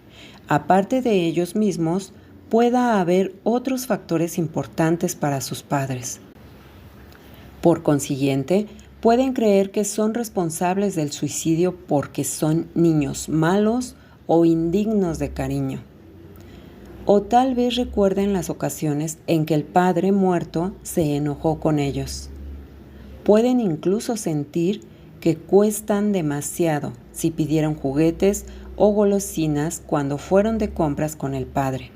[SPEAKER 1] aparte de ellos mismos, pueda haber otros factores importantes para sus padres. Por consiguiente, pueden creer que son responsables del suicidio porque son niños malos o indignos de cariño. O tal vez recuerden las ocasiones en que el padre muerto se enojó con ellos. Pueden incluso sentir que cuestan demasiado si pidieron juguetes o golosinas cuando fueron de compras con el padre.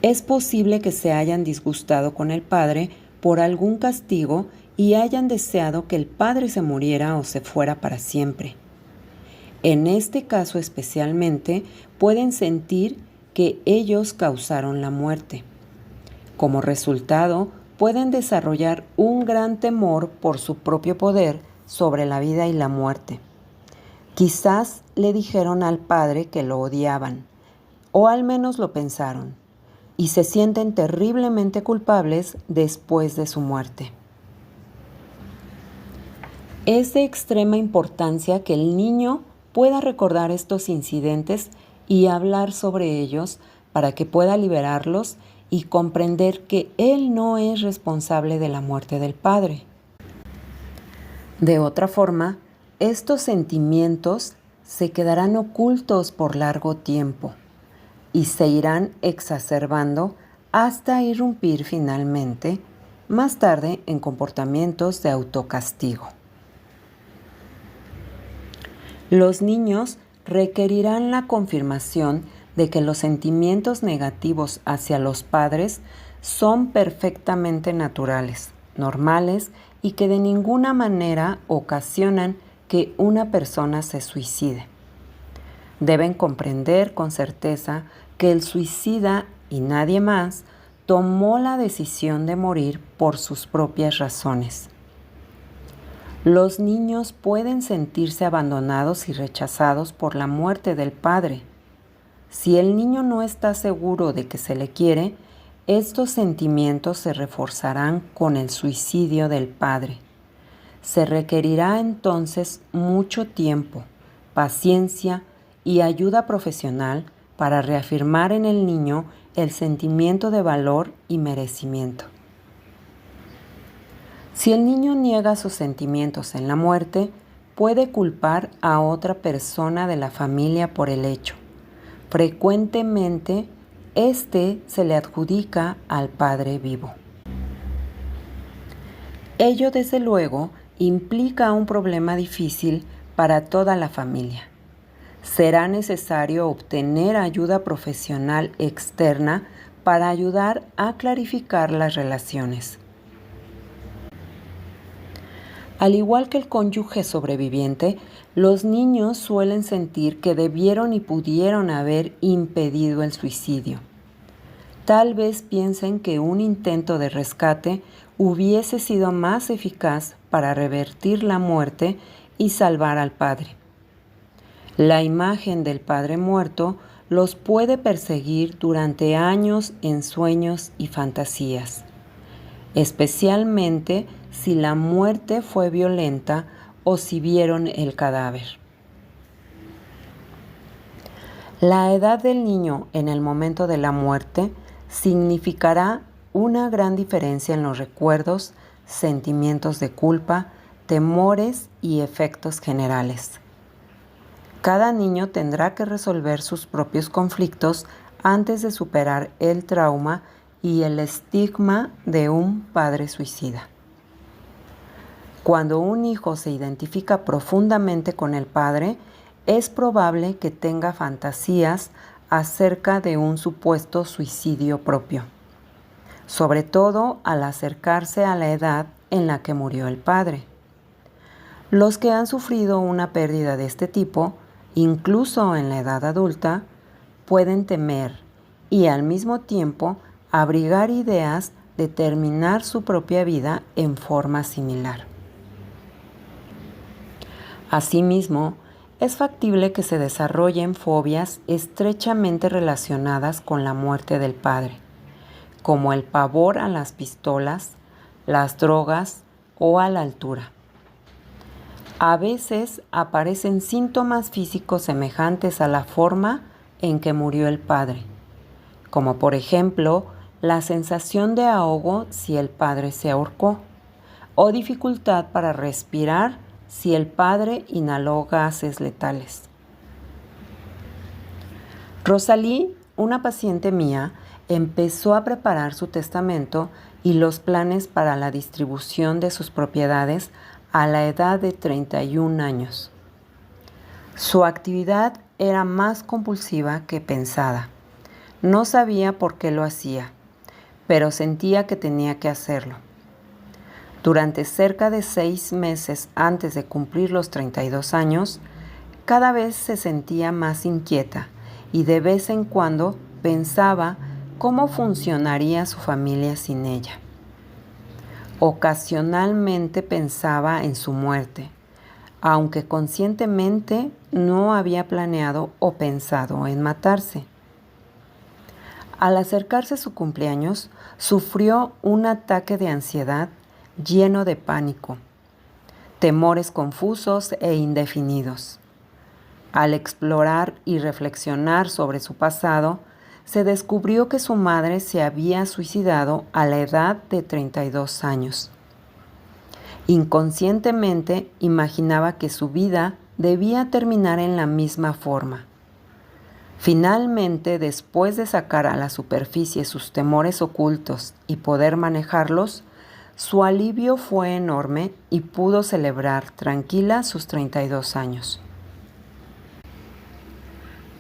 [SPEAKER 1] Es posible que se hayan disgustado con el padre por algún castigo y hayan deseado que el padre se muriera o se fuera para siempre. En este caso especialmente, pueden sentir que ellos causaron la muerte. Como resultado, pueden desarrollar un gran temor por su propio poder sobre la vida y la muerte. Quizás le dijeron al padre que lo odiaban, o al menos lo pensaron, y se sienten terriblemente culpables después de su muerte. Es de extrema importancia que el niño pueda recordar estos incidentes y hablar sobre ellos para que pueda liberarlos y comprender que él no es responsable de la muerte del padre. De otra forma, estos sentimientos se quedarán ocultos por largo tiempo y se irán exacerbando hasta irrumpir finalmente, más tarde, en comportamientos de autocastigo. Los niños requerirán la confirmación de que los sentimientos negativos hacia los padres son perfectamente naturales, normales y que de ninguna manera ocasionan que una persona se suicide. Deben comprender con certeza que el suicida y nadie más tomó la decisión de morir por sus propias razones. Los niños pueden sentirse abandonados y rechazados por la muerte del padre. Si el niño no está seguro de que se le quiere, estos sentimientos se reforzarán con el suicidio del padre. Se requerirá entonces mucho tiempo, paciencia y ayuda profesional para reafirmar en el niño el sentimiento de valor y merecimiento. Si el niño niega sus sentimientos en la muerte, puede culpar a otra persona de la familia por el hecho. Frecuentemente, este se le adjudica al padre vivo. Ello, desde luego, implica un problema difícil para toda la familia. Será necesario obtener ayuda profesional externa para ayudar a clarificar las relaciones. Al igual que el cónyuge sobreviviente, los niños suelen sentir que debieron y pudieron haber impedido el suicidio. Tal vez piensen que un intento de rescate hubiese sido más eficaz para revertir la muerte y salvar al padre. La imagen del padre muerto los puede perseguir durante años en sueños y fantasías, especialmente si la muerte fue violenta o si vieron el cadáver. La edad del niño en el momento de la muerte significará una gran diferencia en los recuerdos, sentimientos de culpa, temores y efectos generales. Cada niño tendrá que resolver sus propios conflictos antes de superar el trauma y el estigma de un padre suicida. Cuando un hijo se identifica profundamente con el padre, es probable que tenga fantasías acerca de un supuesto suicidio propio, sobre todo al acercarse a la edad en la que murió el padre. Los que han sufrido una pérdida de este tipo, incluso en la edad adulta, pueden temer y al mismo tiempo abrigar ideas de terminar su propia vida en forma similar. Asimismo, es factible que se desarrollen fobias estrechamente relacionadas con la muerte del padre, como el pavor a las pistolas, las drogas o a la altura. A veces aparecen síntomas físicos semejantes a la forma en que murió el padre, como por ejemplo la sensación de ahogo si el padre se ahorcó, o dificultad para respirar si el padre inhaló gases letales. Rosalie, una paciente mía, empezó a preparar su testamento y los planes para la distribución de sus propiedades a la edad de 31 años. Su actividad era más compulsiva que pensada. No sabía por qué lo hacía, pero sentía que tenía que hacerlo. Durante cerca de 6 meses antes de cumplir los 32 años, cada vez se sentía más inquieta y de vez en cuando pensaba cómo funcionaría su familia sin ella. Ocasionalmente pensaba en su muerte, aunque conscientemente no había planeado o pensado en matarse. Al acercarse su cumpleaños, sufrió un ataque de ansiedad lleno de pánico, temores confusos e indefinidos. Al explorar y reflexionar sobre su pasado, se descubrió que su madre se había suicidado a la edad de 32 años. Inconscientemente imaginaba que su vida debía terminar en la misma forma. Finalmente, después de sacar a la superficie sus temores ocultos y poder manejarlos, su alivio fue enorme y pudo celebrar tranquila sus 32 años.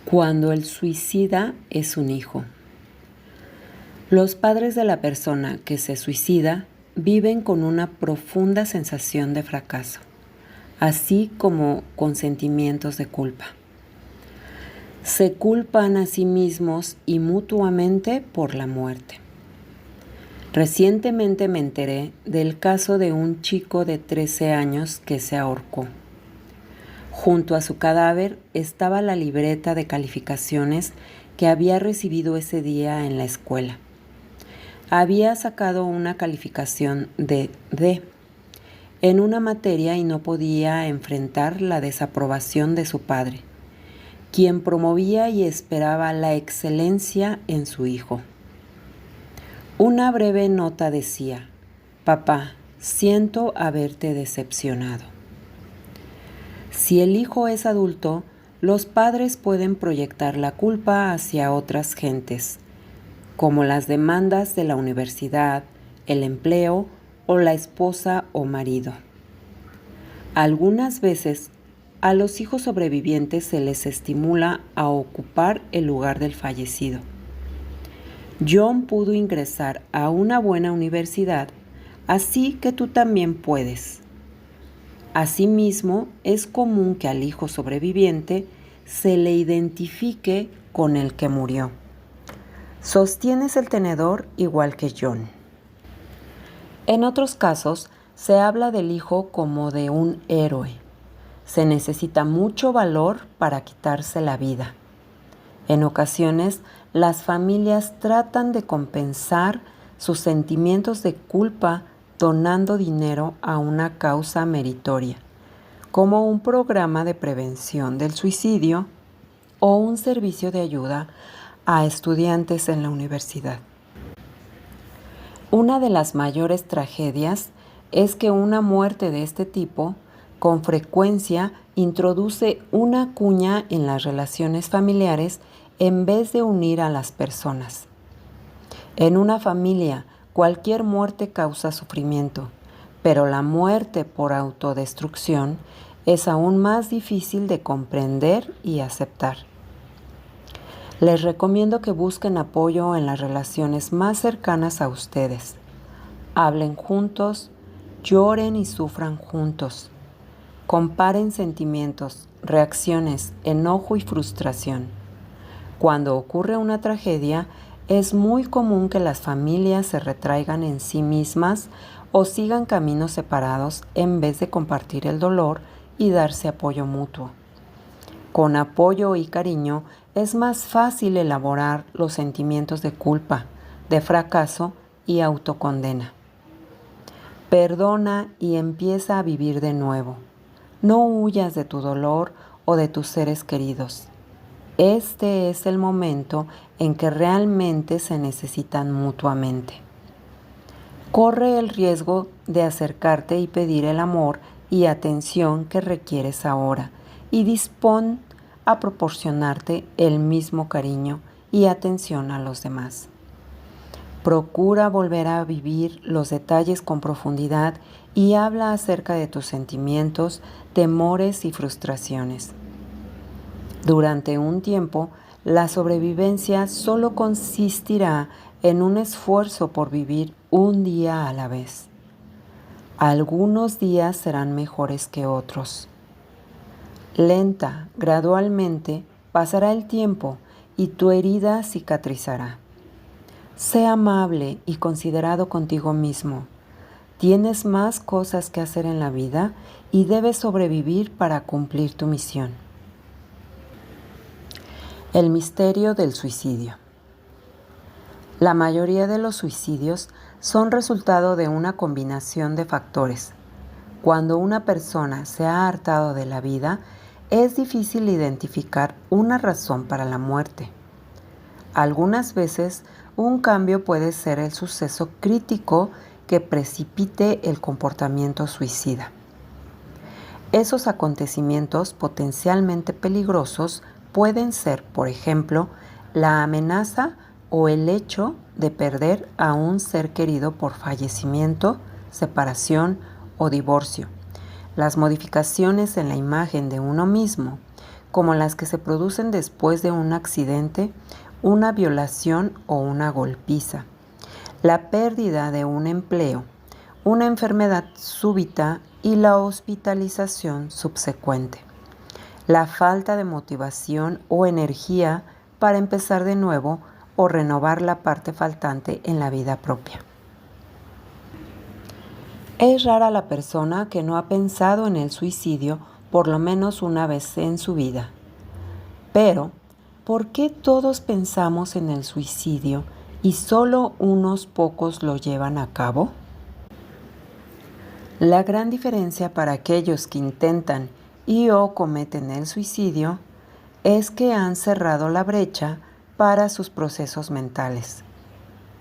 [SPEAKER 1] Cuando el suicida es un hijo. Los padres de la persona que se suicida viven con una profunda sensación de fracaso, así como con sentimientos de culpa. Se culpan a sí mismos y mutuamente por la muerte. Recientemente me enteré del caso de un chico de 13 años que se ahorcó. Junto a su cadáver estaba la libreta de calificaciones que había recibido ese día en la escuela. Había sacado una calificación de D en una materia y no podía enfrentar la desaprobación de su padre, quien promovía y esperaba la excelencia en su hijo. Una breve nota decía: «Papá, siento haberte decepcionado». Si el hijo es adulto, los padres pueden proyectar la culpa hacia otras gentes, como las demandas de la universidad, el empleo o la esposa o marido. Algunas veces, a los hijos sobrevivientes se les estimula a ocupar el lugar del fallecido. John pudo ingresar a una buena universidad, así que tú también puedes. Asimismo, es común que al hijo sobreviviente se le identifique con el que murió. Sostienes el tenedor igual que John. En otros casos, se habla del hijo como de un héroe. Se necesita mucho valor para quitarse la vida. En ocasiones, las familias tratan de compensar sus sentimientos de culpa donando dinero a una causa meritoria, como un programa de prevención del suicidio o un servicio de ayuda a estudiantes en la universidad. Una de las mayores tragedias es que una muerte de este tipo con frecuencia introduce una cuña en las relaciones familiares en vez de unir a las personas. En una familia, cualquier muerte causa sufrimiento, pero la muerte por autodestrucción es aún más difícil de comprender y aceptar. Les recomiendo que busquen apoyo en las relaciones más cercanas a ustedes. Hablen juntos, lloren y sufran juntos. Comparen sentimientos, reacciones, enojo y frustración. Cuando ocurre una tragedia, es muy común que las familias se retraigan en sí mismas o sigan caminos separados en vez de compartir el dolor y darse apoyo mutuo. Con apoyo y cariño es más fácil elaborar los sentimientos de culpa, de fracaso y autocondena. Perdona y empieza a vivir de nuevo. No huyas de tu dolor o de tus seres queridos. Este es el momento en que realmente se necesitan mutuamente. Corre el riesgo de acercarte y pedir el amor y atención que requieres ahora y dispón a proporcionarte el mismo cariño y atención a los demás. Procura volver a vivir los detalles con profundidad y habla acerca de tus sentimientos, temores y frustraciones. Durante un tiempo, la sobrevivencia solo consistirá en un esfuerzo por vivir un día a la vez. Algunos días serán mejores que otros. Lenta, gradualmente, pasará el tiempo y tu herida cicatrizará. Sé amable y considerado contigo mismo. Tienes más cosas que hacer en la vida y debes sobrevivir para cumplir tu misión. El misterio del suicidio. La mayoría de los suicidios son resultado de una combinación de factores. Cuando una persona se ha hartado de la vida, es difícil identificar una razón para la muerte. Algunas veces, un cambio puede ser el suceso crítico que precipite el comportamiento suicida. Esos acontecimientos potencialmente peligrosos pueden ser, por ejemplo, la amenaza o el hecho de perder a un ser querido por fallecimiento, separación o divorcio. Las modificaciones en la imagen de uno mismo, como las que se producen después de un accidente, una violación o una golpiza. La pérdida de un empleo, una enfermedad súbita y la hospitalización subsecuente. La falta de motivación o energía para empezar de nuevo o renovar la parte faltante en la vida propia. Es rara la persona que no ha pensado en el suicidio por lo menos una vez en su vida. Pero, ¿por qué todos pensamos en el suicidio y solo unos pocos lo llevan a cabo? La gran diferencia para aquellos que intentan y o cometen el suicidio es que han cerrado la brecha para sus procesos mentales.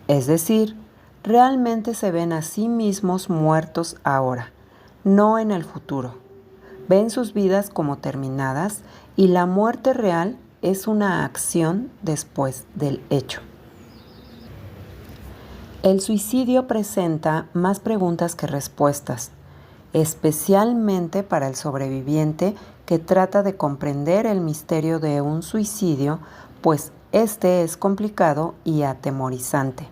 [SPEAKER 1] Es decir, realmente se ven a sí mismos muertos ahora, no en el futuro. Ven sus vidas como terminadas y la muerte real es una acción después del hecho. El suicidio presenta más preguntas que respuestas, especialmente para el sobreviviente que trata de comprender el misterio de un suicidio, pues este es complicado y atemorizante.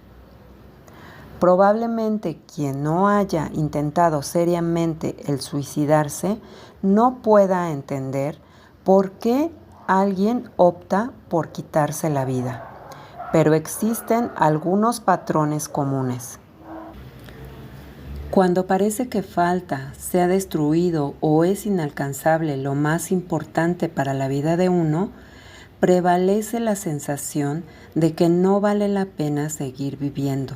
[SPEAKER 1] Probablemente quien no haya intentado seriamente el suicidarse no pueda entender por qué alguien opta por quitarse la vida, pero existen algunos patrones comunes. Cuando parece que falta, se ha destruido o es inalcanzable lo más importante para la vida de uno, prevalece la sensación de que no vale la pena seguir viviendo.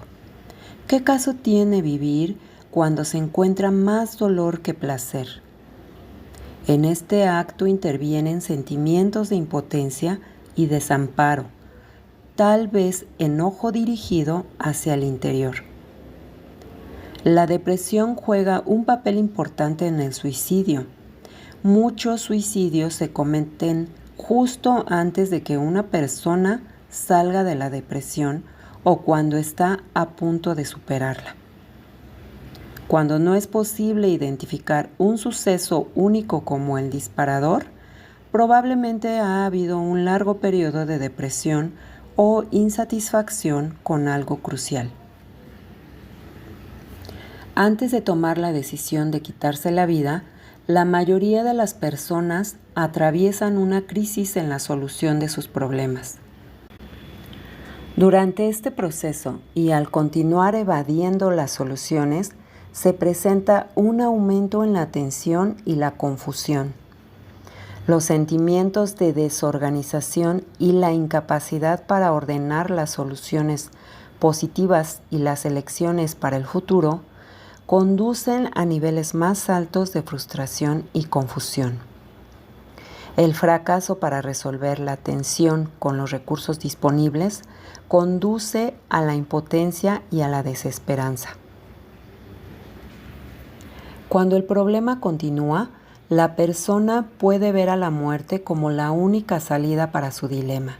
[SPEAKER 1] ¿Qué caso tiene vivir cuando se encuentra más dolor que placer? En este acto intervienen sentimientos de impotencia y desamparo, tal vez enojo dirigido hacia el interior. La depresión juega un papel importante en el suicidio. Muchos suicidios se cometen justo antes de que una persona salga de la depresión o cuando está a punto de superarla. Cuando no es posible identificar un suceso único como el disparador, probablemente ha habido un largo periodo de depresión o insatisfacción con algo crucial. Antes de tomar la decisión de quitarse la vida, la mayoría de las personas atraviesan una crisis en la solución de sus problemas. Durante este proceso y al continuar evadiendo las soluciones, se presenta un aumento en la tensión y la confusión. Los sentimientos de desorganización y la incapacidad para ordenar las soluciones positivas y las elecciones para el futuro conducen a niveles más altos de frustración y confusión. El fracaso para resolver la tensión con los recursos disponibles conduce a la impotencia y a la desesperanza. Cuando el problema continúa, la persona puede ver a la muerte como la única salida para su dilema.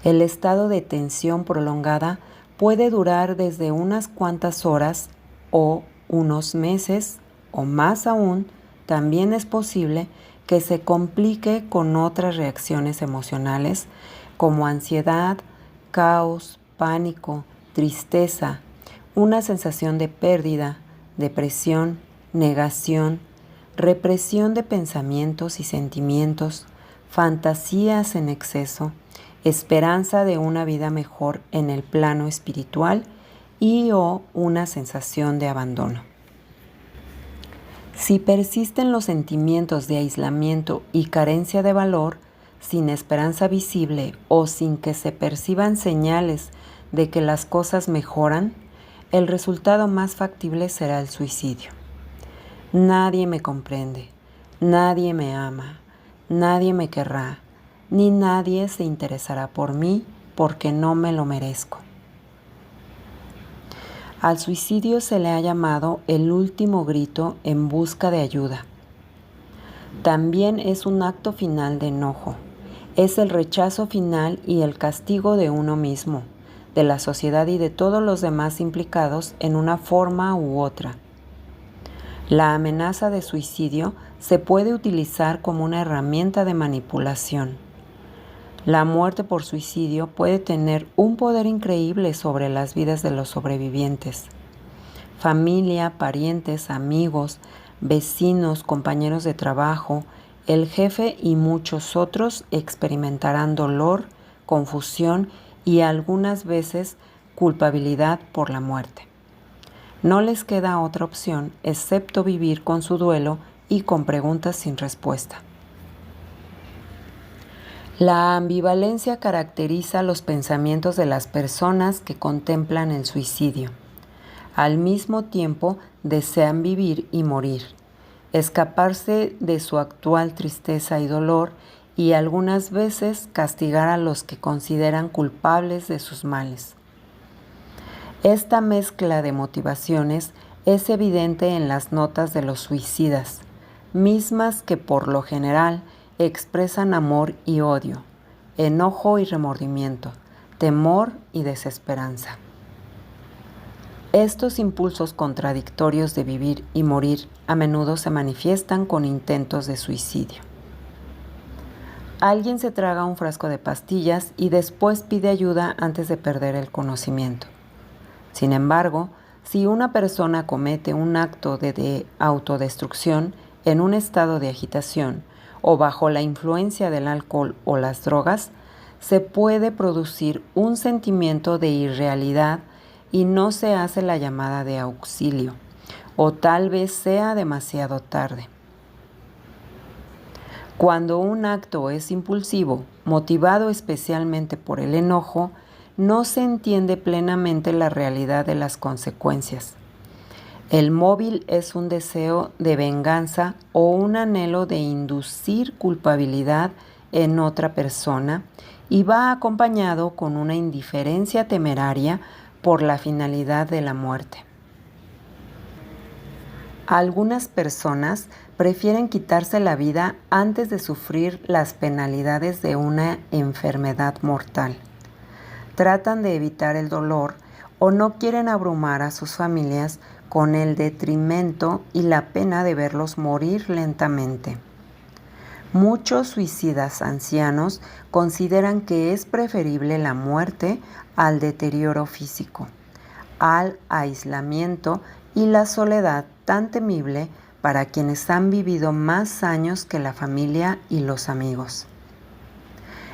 [SPEAKER 1] El estado de tensión prolongada puede durar desde unas cuantas horas o unos meses, o más aún, también es posible que se complique con otras reacciones emocionales como ansiedad, caos, pánico, tristeza, una sensación de pérdida, depresión, negación, represión de pensamientos y sentimientos, fantasías en exceso, esperanza de una vida mejor en el plano espiritual y o una sensación de abandono. Si persisten los sentimientos de aislamiento y carencia de valor, sin esperanza visible o sin que se perciban señales de que las cosas mejoran, el resultado más factible será el suicidio. Nadie me comprende, nadie me ama, nadie me querrá, ni nadie se interesará por mí porque no me lo merezco. Al suicidio se le ha llamado el último grito en busca de ayuda. También es un acto final de enojo. Es el rechazo final y el castigo de uno mismo, de la sociedad y de todos los demás implicados en una forma u otra. La amenaza de suicidio se puede utilizar como una herramienta de manipulación. La muerte por suicidio puede tener un poder increíble sobre las vidas de los sobrevivientes. Familia, parientes, amigos, vecinos, compañeros de trabajo, el jefe y muchos otros experimentarán dolor, confusión y algunas veces culpabilidad por la muerte. No les queda otra opción excepto vivir con su duelo y con preguntas sin respuesta. La ambivalencia caracteriza los pensamientos de las personas que contemplan el suicidio. Al mismo tiempo, desean vivir y morir, escaparse de su actual tristeza y dolor y algunas veces castigar a los que consideran culpables de sus males. Esta mezcla de motivaciones es evidente en las notas de los suicidas, mismas que por lo general expresan amor y odio, enojo y remordimiento, temor y desesperanza. Estos impulsos contradictorios de vivir y morir a menudo se manifiestan con intentos de suicidio. Alguien se traga un frasco de pastillas y después pide ayuda antes de perder el conocimiento. Sin embargo, si una persona comete un acto de autodestrucción en un estado de agitación o bajo la influencia del alcohol o las drogas, se puede producir un sentimiento de irrealidad y no se hace la llamada de auxilio, o tal vez sea demasiado tarde. Cuando un acto es impulsivo, motivado especialmente por el enojo, no se entiende plenamente la realidad de las consecuencias. El móvil es un deseo de venganza o un anhelo de inducir culpabilidad en otra persona y va acompañado con una indiferencia temeraria por la finalidad de la muerte. Algunas personas prefieren quitarse la vida antes de sufrir las penalidades de una enfermedad mortal. Tratan de evitar el dolor o no quieren abrumar a sus familias con el detrimento y la pena de verlos morir lentamente. Muchos suicidas ancianos consideran que es preferible la muerte al deterioro físico, al aislamiento y la soledad tan temible para quienes han vivido más años que la familia y los amigos.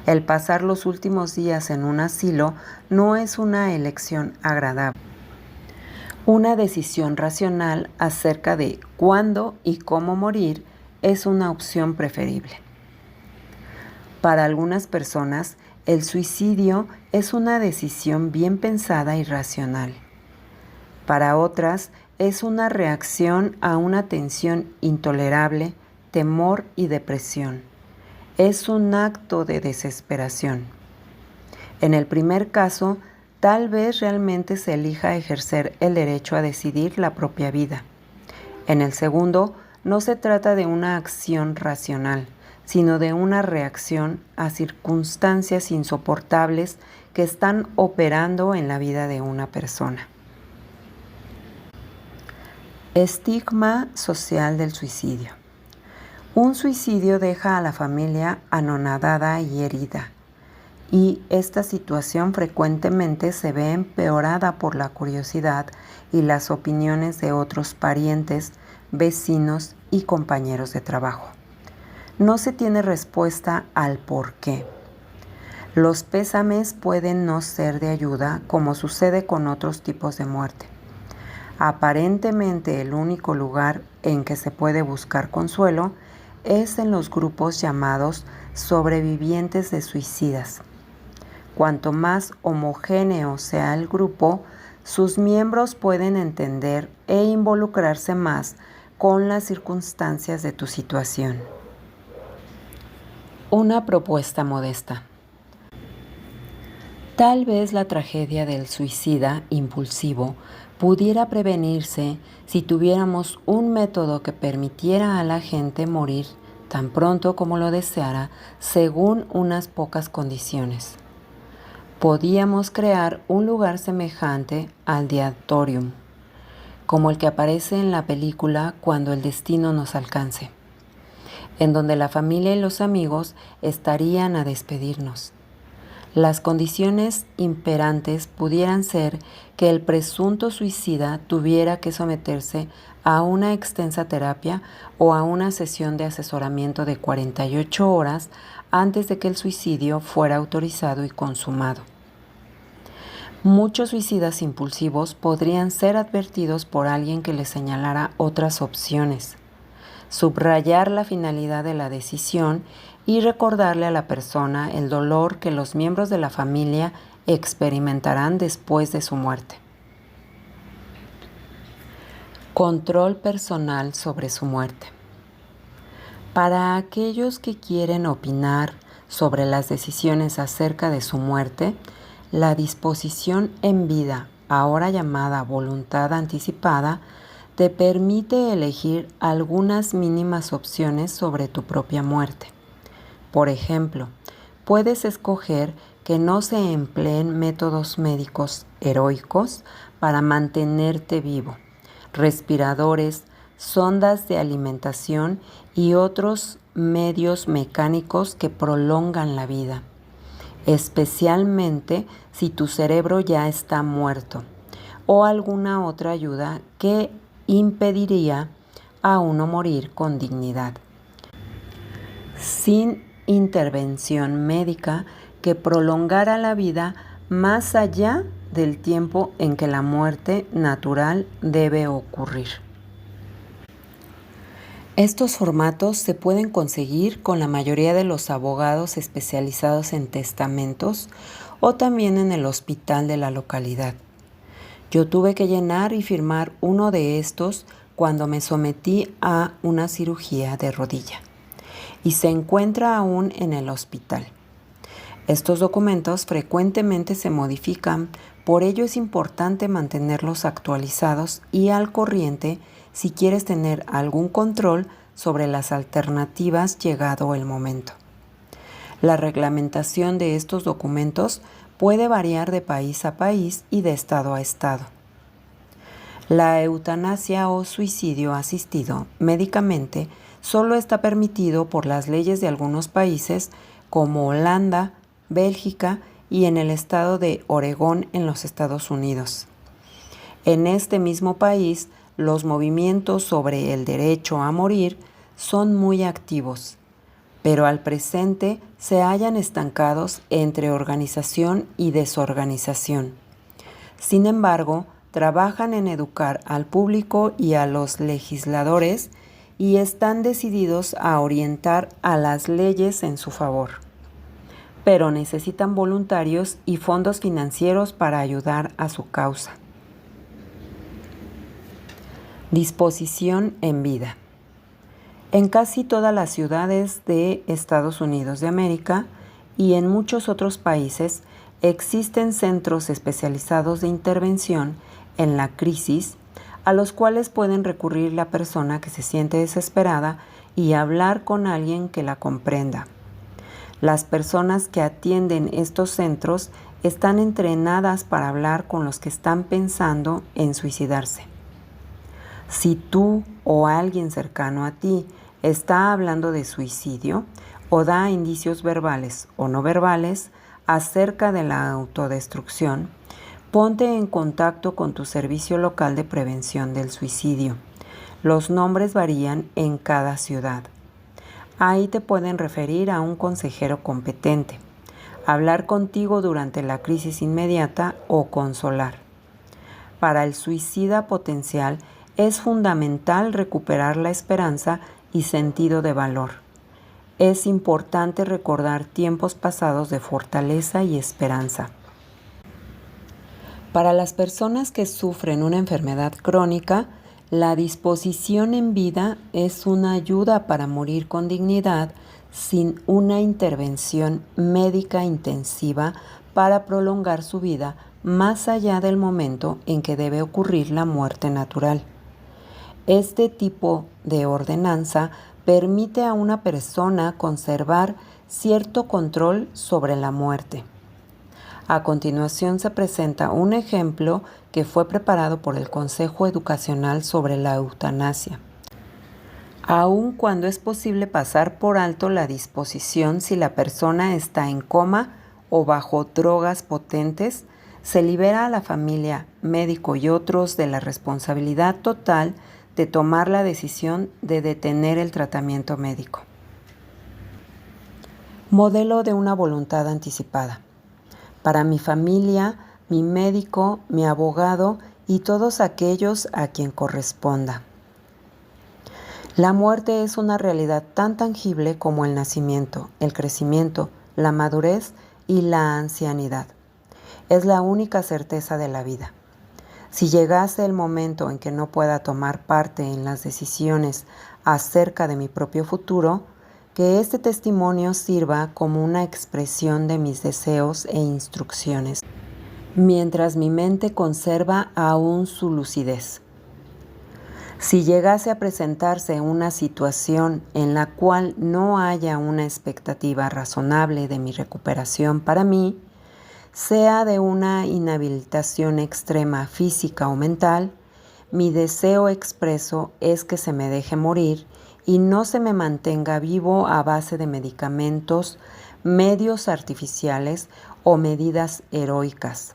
[SPEAKER 1] El pasar los últimos días en un asilo no es una elección agradable. Una decisión racional acerca de cuándo y cómo morir es una opción preferible. Para algunas personas, el suicidio es una decisión bien pensada y racional. Para otras, es una reacción a una tensión intolerable, temor y depresión. Es un acto de desesperación. En el primer caso, tal vez realmente se elija ejercer el derecho a decidir la propia vida. En el segundo, no se trata de una acción racional, sino de una reacción a circunstancias insoportables que están operando en la vida de una persona. Estigma social del suicidio. Un suicidio deja a la familia anonadada y herida, y esta situación frecuentemente se ve empeorada por la curiosidad y las opiniones de otros parientes, vecinos y compañeros de trabajo. No se tiene respuesta al por qué. Los pésames pueden no ser de ayuda, como sucede con otros tipos de muerte. Aparentemente el único lugar en que se puede buscar consuelo es en los grupos llamados sobrevivientes de suicidas. Cuanto más homogéneo sea el grupo, sus miembros pueden entender e involucrarse más con las circunstancias de tu situación. Una propuesta modesta. Tal vez la tragedia del suicida impulsivo pudiera prevenirse si tuviéramos un método que permitiera a la gente morir tan pronto como lo deseara según unas pocas condiciones. Podíamos crear un lugar semejante al Diatorium, como el que aparece en la película Cuando el destino nos alcance, en donde la familia y los amigos estarían a despedirnos. Las condiciones imperantes pudieran ser que el presunto suicida tuviera que someterse a una extensa terapia o a una sesión de asesoramiento de 48 horas antes de que el suicidio fuera autorizado y consumado. Muchos suicidas impulsivos podrían ser advertidos por alguien que les señalara otras opciones, subrayar la finalidad de la decisión y recordarle a la persona el dolor que los miembros de la familia experimentarán después de su muerte. Control personal sobre su muerte. Para aquellos que quieren opinar sobre las decisiones acerca de su muerte, la disposición en vida, ahora llamada voluntad anticipada, te permite elegir algunas mínimas opciones sobre tu propia muerte. Por ejemplo, puedes escoger que no se empleen métodos médicos heroicos para mantenerte vivo, respiradores, sondas de alimentación y otros medios mecánicos que prolongan la vida, especialmente si tu cerebro ya está muerto, o alguna otra ayuda que impediría a uno morir con dignidad, sin intervención médica que prolongara la vida más allá del tiempo en que la muerte natural debe ocurrir. Estos formatos se pueden conseguir con la mayoría de los abogados especializados en testamentos o también en el hospital de la localidad. Yo tuve que llenar y firmar uno de estos cuando me sometí a una cirugía de rodilla y se encuentra aún en el hospital. Estos documentos frecuentemente se modifican, por ello es importante mantenerlos actualizados y al corriente si quieres tener algún control sobre las alternativas llegado el momento. La reglamentación de estos documentos puede variar de país a país y de estado a estado. La eutanasia o suicidio asistido médicamente solo está permitido por las leyes de algunos países como Holanda, Bélgica y en el estado de Oregón en los Estados Unidos. En este mismo país, los movimientos sobre el derecho a morir son muy activos, pero al presente se hallan estancados entre organización y desorganización. Sin embargo, trabajan en educar al público y a los legisladores y están decididos a orientar a las leyes en su favor. Pero necesitan voluntarios y fondos financieros para ayudar a su causa. Disposición en vida. En casi todas las ciudades de Estados Unidos de América y en muchos otros países existen centros especializados de intervención en la crisis a los cuales pueden recurrir la persona que se siente desesperada y hablar con alguien que la comprenda. Las personas que atienden estos centros están entrenadas para hablar con los que están pensando en suicidarse. Si tú o alguien cercano a ti está hablando de suicidio o da indicios verbales o no verbales acerca de la autodestrucción, ponte en contacto con tu servicio local de prevención del suicidio. Los nombres varían en cada ciudad. Ahí te pueden referir a un consejero competente, hablar contigo durante la crisis inmediata o consolar. Para el suicida potencial es fundamental recuperar la esperanza y sentido de valor. Es importante recordar tiempos pasados de fortaleza y esperanza. Para las personas que sufren una enfermedad crónica, la disposición en vida es una ayuda para morir con dignidad sin una intervención médica intensiva para prolongar su vida más allá del momento en que debe ocurrir la muerte natural. Este tipo de ordenanza permite a una persona conservar cierto control sobre la muerte. A continuación se presenta un ejemplo que fue preparado por el Consejo Educacional sobre la Eutanasia. Aun cuando es posible pasar por alto la disposición si la persona está en coma o bajo drogas potentes, se libera a la familia, médico y otros de la responsabilidad total de tomar la decisión de detener el tratamiento médico. Modelo de una voluntad anticipada. Para mi familia, mi médico, mi abogado y todos aquellos a quien corresponda. La muerte es una realidad tan tangible como el nacimiento, el crecimiento, la madurez y la ancianidad. Es la única certeza de la vida. Si llegase el momento en que no pueda tomar parte en las decisiones acerca de mi propio futuro, que este testimonio sirva como una expresión de mis deseos e instrucciones, mientras mi mente conserva aún su lucidez. Si llegase a presentarse una situación en la cual no haya una expectativa razonable de mi recuperación para mí, sea de una inhabilitación extrema física o mental, mi deseo expreso es que se me deje morir y no se me mantenga vivo a base de medicamentos, medios artificiales o medidas heroicas.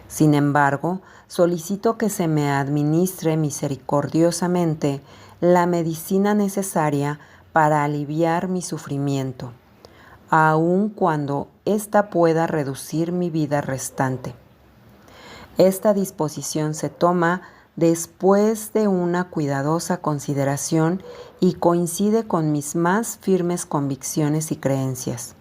[SPEAKER 1] Sin embargo, solicito que se me administre misericordiosamente la medicina necesaria para aliviar mi sufrimiento, aun cuando ésta pueda reducir mi vida restante. Esta disposición se toma después de una cuidadosa consideración y coincide con mis más firmes convicciones y creencias.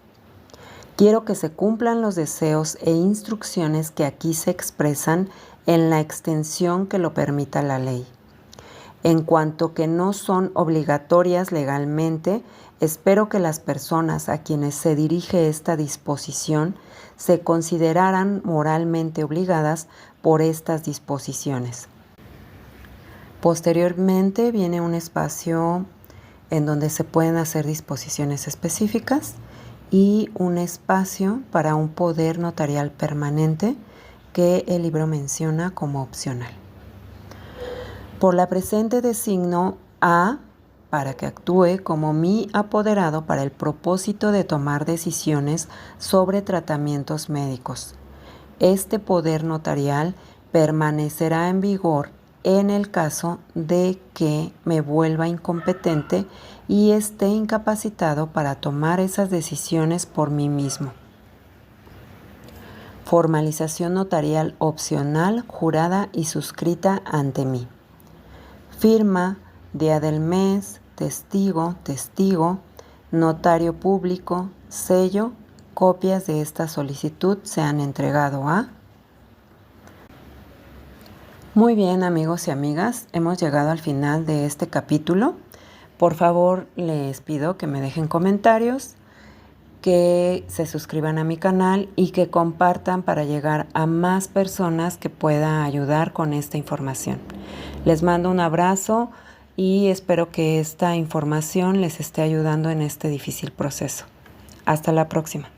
[SPEAKER 1] Quiero que se cumplan los deseos e instrucciones que aquí se expresan en la extensión que lo permita la ley. En cuanto que no son obligatorias legalmente, espero que las personas a quienes se dirige esta disposición se consideraran moralmente obligadas por estas disposiciones. Posteriormente viene un espacio en donde se pueden hacer disposiciones específicas y un espacio para un poder notarial permanente que el libro menciona como opcional. Por la presente designo a para que actúe como mi apoderado para el propósito de tomar decisiones sobre tratamientos médicos. Este poder notarial permanecerá en vigor en el caso de que me vuelva incompetente y esté incapacitado para tomar esas decisiones por mí mismo. Formalización notarial opcional, jurada y suscrita ante mí. Firma, día del mes, testigo, notario público, sello. Copias de esta solicitud se han entregado a... Muy bien, amigos y amigas, hemos llegado al final de este capítulo. Por favor, les pido que me dejen comentarios, que se suscriban a mi canal y que compartan para llegar a más personas que pueda ayudar con esta información. Les mando un abrazo y espero que esta información les esté ayudando en este difícil proceso. Hasta la próxima.